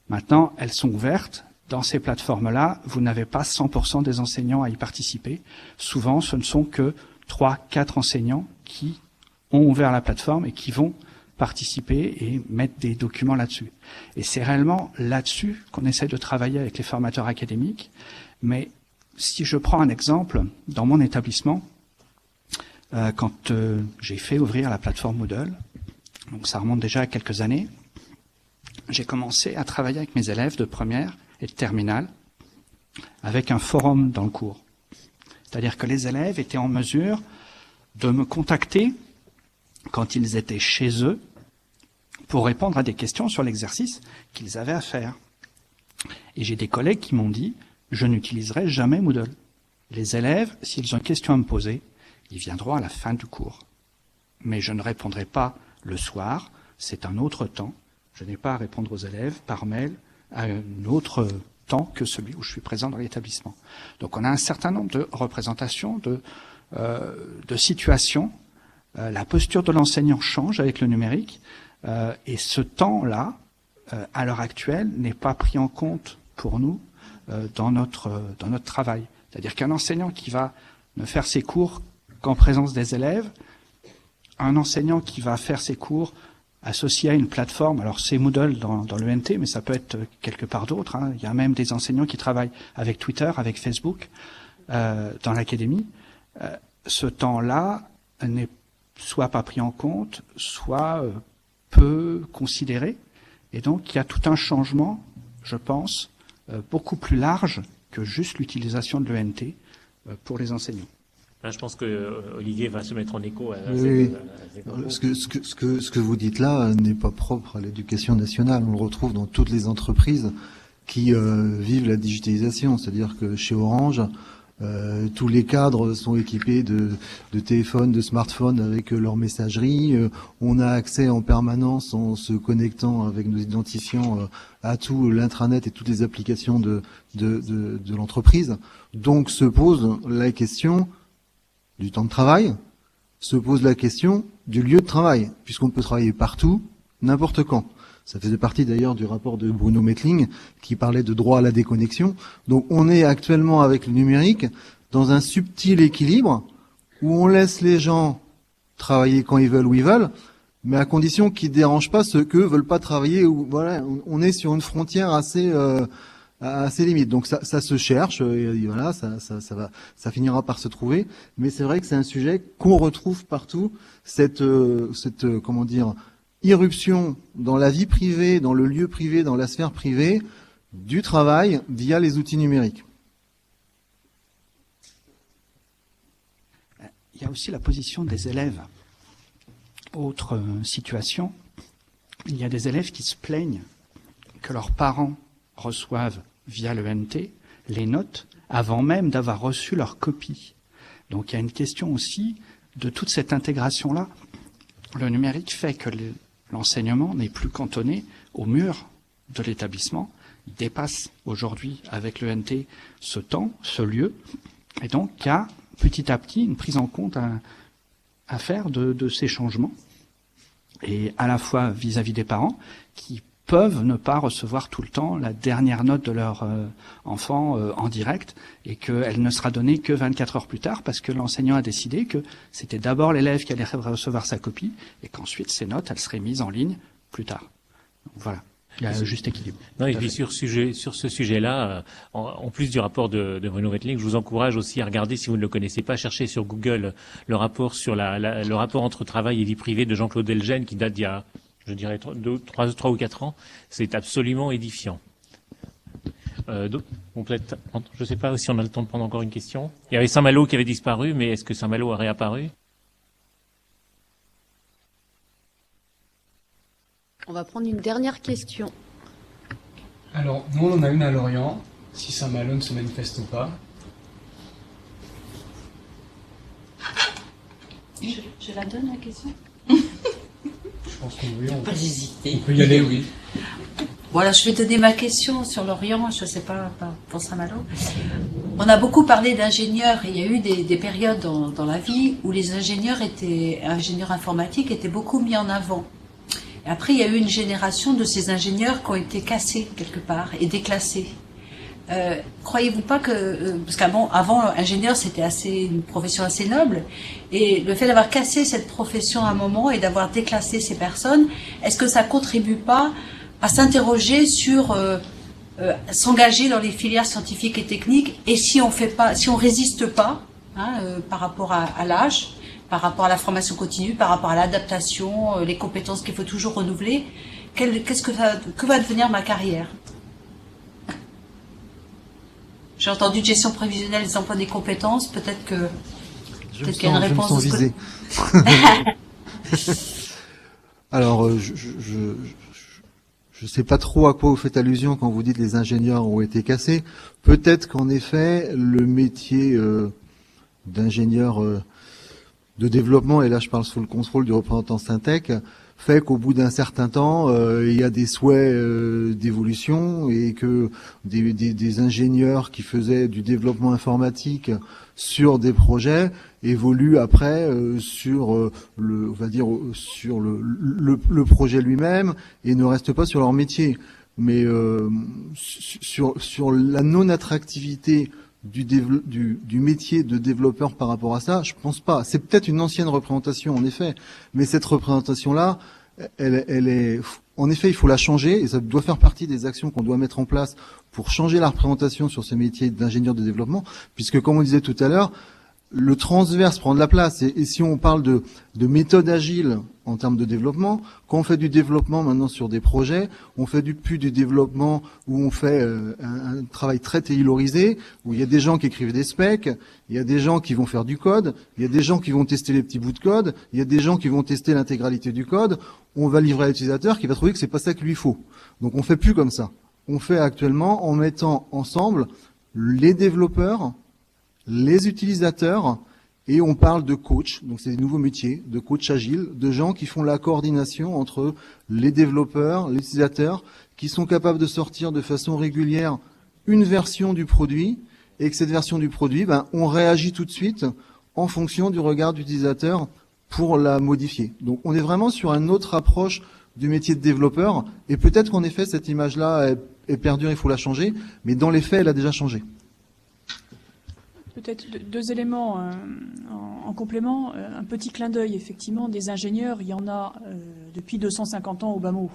Maintenant, elles sont ouvertes. Dans ces plateformes-là, vous n'avez pas 100% des enseignants à y participer. Souvent, ce ne sont que 3-4 enseignants qui ont ouvert la plateforme et qui vont participer et mettre des documents là-dessus. Et c'est réellement là-dessus qu'on essaie de travailler avec les formateurs académiques. Mais si je prends un exemple, dans mon établissement, quand j'ai fait ouvrir la plateforme Moodle, donc ça remonte déjà à quelques années, j'ai commencé à travailler avec mes élèves de première et de terminale avec un forum dans le cours. C'est-à-dire que les élèves étaient en mesure de me contacter quand ils étaient chez eux pour répondre à des questions sur l'exercice qu'ils avaient à faire. Et j'ai des collègues qui m'ont dit « je n'utiliserai jamais Moodle ». Les élèves, s'ils ont une question à me poser, ils viendront à la fin du cours. Mais je ne répondrai pas le soir, c'est un autre temps. Je n'ai pas à répondre aux élèves par mail à un autre temps que celui où je suis présent dans l'établissement. Donc on a un certain nombre de représentations, de situations. La posture de l'enseignant change avec le numérique et ce temps-là, à l'heure actuelle, n'est pas pris en compte pour nous dans notre travail. C'est-à-dire qu'un enseignant qui va ne faire ses cours qu'en présence des élèves, un enseignant qui va faire ses cours associé à une plateforme, alors c'est Moodle dans l'ENT, mais ça peut être quelque part d'autre. Hein. Il y a même des enseignants qui travaillent avec Twitter, avec Facebook, dans l'académie. Ce temps-là n'est soit pas pris en compte, soit peu considéré. Et donc il y a tout un changement, je pense, beaucoup plus large que juste l'utilisation de l'ENT pour les enseignants. Là, je pense que Olivier va se mettre en écho à Ce que vous dites là n'est pas propre à l'éducation nationale. On le retrouve dans toutes les entreprises qui vivent la digitalisation. C'est-à-dire que chez Orange, tous les cadres sont équipés de téléphones, de smartphones avec leur messagerie. On a accès en permanence en se connectant avec nos identifiants à tout l'intranet et toutes les applications de l'entreprise. Donc se pose la question du temps de travail, se pose la question du lieu de travail, puisqu'on peut travailler partout, n'importe quand. Ça faisait partie d'ailleurs du rapport de Bruno Mettling qui parlait de droit à la déconnexion. Donc on est actuellement avec le numérique dans un subtil équilibre où on laisse les gens travailler quand ils veulent, où ils veulent, mais à condition qu'ils ne dérangent pas ceux qui veulent pas travailler. Voilà, on est sur une frontière assez limite. Donc ça se cherche, et voilà, ça finira par se trouver. Mais c'est vrai que c'est un sujet qu'on retrouve partout, cette comment dire, irruption dans la vie privée, dans le lieu privé, dans la sphère privée, du travail via les outils numériques. Il y a aussi la position des élèves. Autre situation, il y a des élèves qui se plaignent que leurs parents reçoivent via l'ENT les notes avant même d'avoir reçu leur copie. Donc il y a une question aussi de toute cette intégration-là. Le numérique fait que l'enseignement n'est plus cantonné au mur de l'établissement. Il dépasse aujourd'hui avec l'ENT ce temps, ce lieu. Et donc il y a petit à petit une prise en compte à faire de ces changements. Et à la fois vis-à-vis des parents qui peuvent ne pas recevoir tout le temps la dernière note de leur enfant en direct et qu'elle ne sera donnée que 24 heures plus tard parce que l'enseignant a décidé que c'était d'abord l'élève qui allait recevoir sa copie et qu'ensuite ces notes, elles seraient mises en ligne plus tard. Donc voilà, il y a un juste équilibre. Non, et puis sur ce sujet-là, en plus du rapport de Bruno Mettling, je vous encourage aussi à regarder, si vous ne le connaissez pas, chercher sur Google le rapport sur le rapport entre travail et vie privée de Jean-Claude Delgene qui date d'il y a, je dirais, 3 ou 4 ans. C'est absolument édifiant. Je ne sais pas si on a le temps de prendre encore une question. Il y avait Saint-Malo qui avait disparu, mais est-ce que Saint-Malo a réapparu? On va prendre une dernière question. Alors, nous, on en a une à Lorient, si Saint-Malo ne se manifeste pas. Je la donne, la question? Je pense qu'on pas hésiter. On peut y aller, oui. Voilà, je vais donner ma question sur Lorient, je ne sais pas pour Saint-Malo. On a beaucoup parlé d'ingénieurs et il y a eu des périodes dans la vie où les ingénieurs informatiques étaient beaucoup mis en avant. Et après, il y a eu une génération de ces ingénieurs qui ont été cassés quelque part et déclassés. Croyez-vous pas que, parce qu'avant, ingénieur, c'était une profession assez noble, et le fait d'avoir cassé cette profession à un moment et d'avoir déclassé ces personnes, est-ce que ça contribue pas à s'interroger sur s'engager dans les filières scientifiques et techniques, et si on résiste pas, par rapport à l'âge, par rapport à la formation continue, par rapport à l'adaptation, les compétences qu'il faut toujours renouveler, que va devenir ma carrière? J'ai entendu gestion prévisionnelle des emplois des compétences, peut-être qu'il y a une réponse. Je me sens visé. Alors, je sais pas trop à quoi vous faites allusion quand vous dites les ingénieurs ont été cassés. Peut-être qu'en effet, le métier d'ingénieur de développement, et là je parle sous le contrôle du représentant Syntec, fait qu'au bout d'un certain temps, il y a des souhaits d'évolution, et que des ingénieurs qui faisaient du développement informatique sur des projets évoluent après sur le projet lui-même, et ne restent pas sur leur métier. Mais sur la non-attractivité du métier de développeur par rapport à ça, je pense pas. C'est peut-être une ancienne représentation, en effet, mais cette représentation-là, elle est, en effet, il faut la changer, et ça doit faire partie des actions qu'on doit mettre en place pour changer la représentation sur ces métiers d'ingénieur de développement, puisque, comme on disait tout à l'heure, le transverse prend de la place, et si on parle de méthode agile en termes de développement, quand on fait du développement maintenant sur des projets, on fait plus du développement où on fait un travail très taylorisé, où il y a des gens qui écrivent des specs, il y a des gens qui vont faire du code, il y a des gens qui vont tester les petits bouts de code, il y a des gens qui vont tester l'intégralité du code, on va livrer à l'utilisateur qui va trouver que c'est pas ça qu'il lui faut. Donc on fait plus comme ça. On fait actuellement en mettant ensemble les développeurs, les utilisateurs, et on parle de coach, donc c'est des nouveaux métiers, de coach agile, de gens qui font la coordination entre les développeurs, les utilisateurs, qui sont capables de sortir de façon régulière une version du produit, et que cette version du produit, on réagit tout de suite en fonction du regard d'utilisateur pour la modifier. Donc on est vraiment sur une autre approche du métier de développeur, et peut-être qu'en effet cette image-là est perdue, il faut la changer, mais dans les faits elle a déjà changé. Peut-être deux éléments en complément. Un petit clin d'œil, effectivement, des ingénieurs, il y en a depuis 250 ans au bas mot.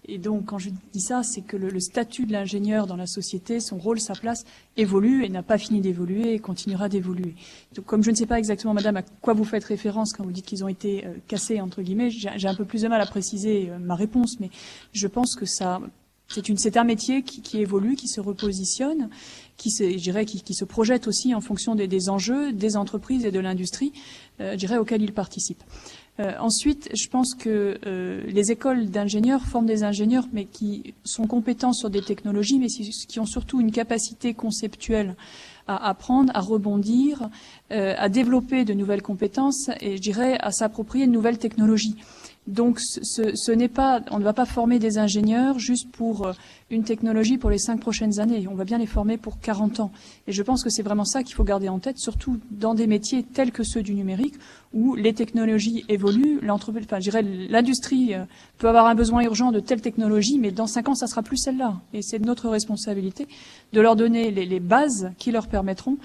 Et donc, quand je dis ça, c'est que le statut de l'ingénieur dans la société, son rôle, sa place, évolue et n'a pas fini d'évoluer et continuera d'évoluer. Donc, comme je ne sais pas exactement, madame, à quoi vous faites référence quand vous dites qu'ils ont été cassés, entre guillemets, j'ai un peu plus de mal à préciser ma réponse, mais je pense que c'est un métier qui évolue, qui se repositionne, qui se projette aussi en fonction des enjeux des entreprises et de l'industrie, auxquels il participe. Ensuite, je pense que les écoles d'ingénieurs forment des ingénieurs, mais qui sont compétents sur des technologies, mais qui ont surtout une capacité conceptuelle à apprendre, à rebondir, à développer de nouvelles compétences et, à s'approprier de nouvelles technologies. Donc, on ne va pas former des ingénieurs juste pour une technologie pour les 5 prochaines années. On va bien les former pour 40 ans. Et je pense que c'est vraiment ça qu'il faut garder en tête, surtout dans des métiers tels que ceux du numérique, où les technologies évoluent. L'industrie peut avoir un besoin urgent de telle technologie, mais dans 5 ans, ça sera plus celle-là. Et c'est notre responsabilité de leur donner les bases qui leur permettront,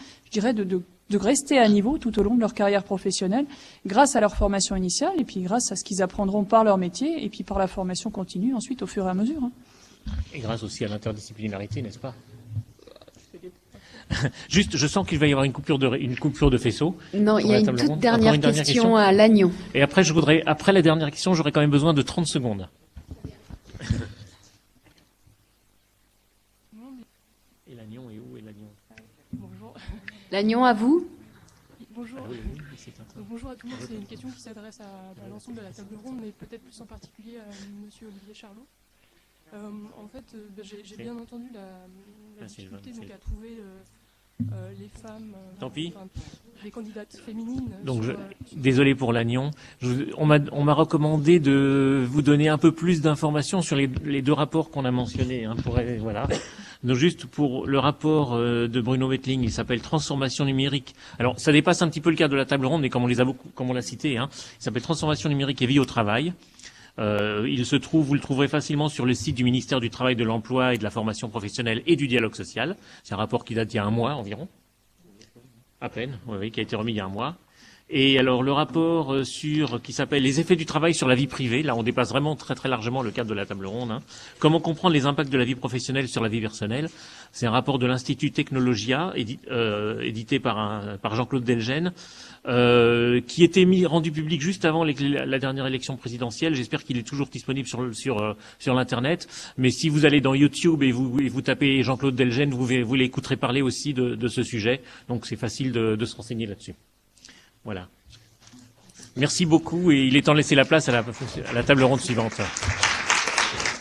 de rester à niveau tout au long de leur carrière professionnelle, grâce à leur formation initiale, et puis grâce à ce qu'ils apprendront par leur métier, et puis par la formation continue ensuite au fur et à mesure. Et grâce aussi à l'interdisciplinarité, n'est-ce pas? Juste, je sens qu'il va y avoir une coupure de faisceau. Non, il y a une toute dernière question à Lannion. Et après, après la dernière question, j'aurais quand même besoin de 30 secondes. Et Lannion est où? Bonjour. Lannion, à vous. Bonjour. Ah oui, Bonjour à tout le monde. C'est une question qui s'adresse à l'ensemble de la table ronde, mais peut-être plus en particulier à Monsieur Olivier Charlot. En fait, j'ai bien entendu la difficulté à trouver les femmes, les candidates féminines. Donc, désolé pour Lannion. On m'a recommandé de vous donner un peu plus d'informations sur les deux rapports qu'on a mentionnés. Voilà. Donc, juste pour le rapport de Bruno Wettling, il s'appelle Transformation numérique. Alors, ça dépasse un petit peu le cadre de la table ronde, mais comme on l'a cité, il s'appelle Transformation numérique et vie au travail. Vous le trouverez facilement sur le site du ministère du Travail, de l'Emploi et de la Formation professionnelle et du Dialogue social. C'est un rapport qui date d'il y a un mois environ. À peine, oui, qui a été remis il y a un mois. Et alors, le rapport qui s'appelle « Les effets du travail sur la vie privée », là on dépasse vraiment très très largement le cadre de la table ronde. Comment comprendre les impacts de la vie professionnelle sur la vie personnelle. C'est un rapport de l'Institut Technologia, édité par Jean-Claude Delgen, qui était rendu public juste avant la dernière élection présidentielle. J'espère qu'il est toujours disponible sur l'internet. Mais si vous allez dans YouTube et vous tapez Jean-Claude Delgen, vous l'écouterez parler aussi de ce sujet. Donc c'est facile de se renseigner là-dessus. Voilà. Merci beaucoup et il est temps de laisser la place à la table ronde suivante.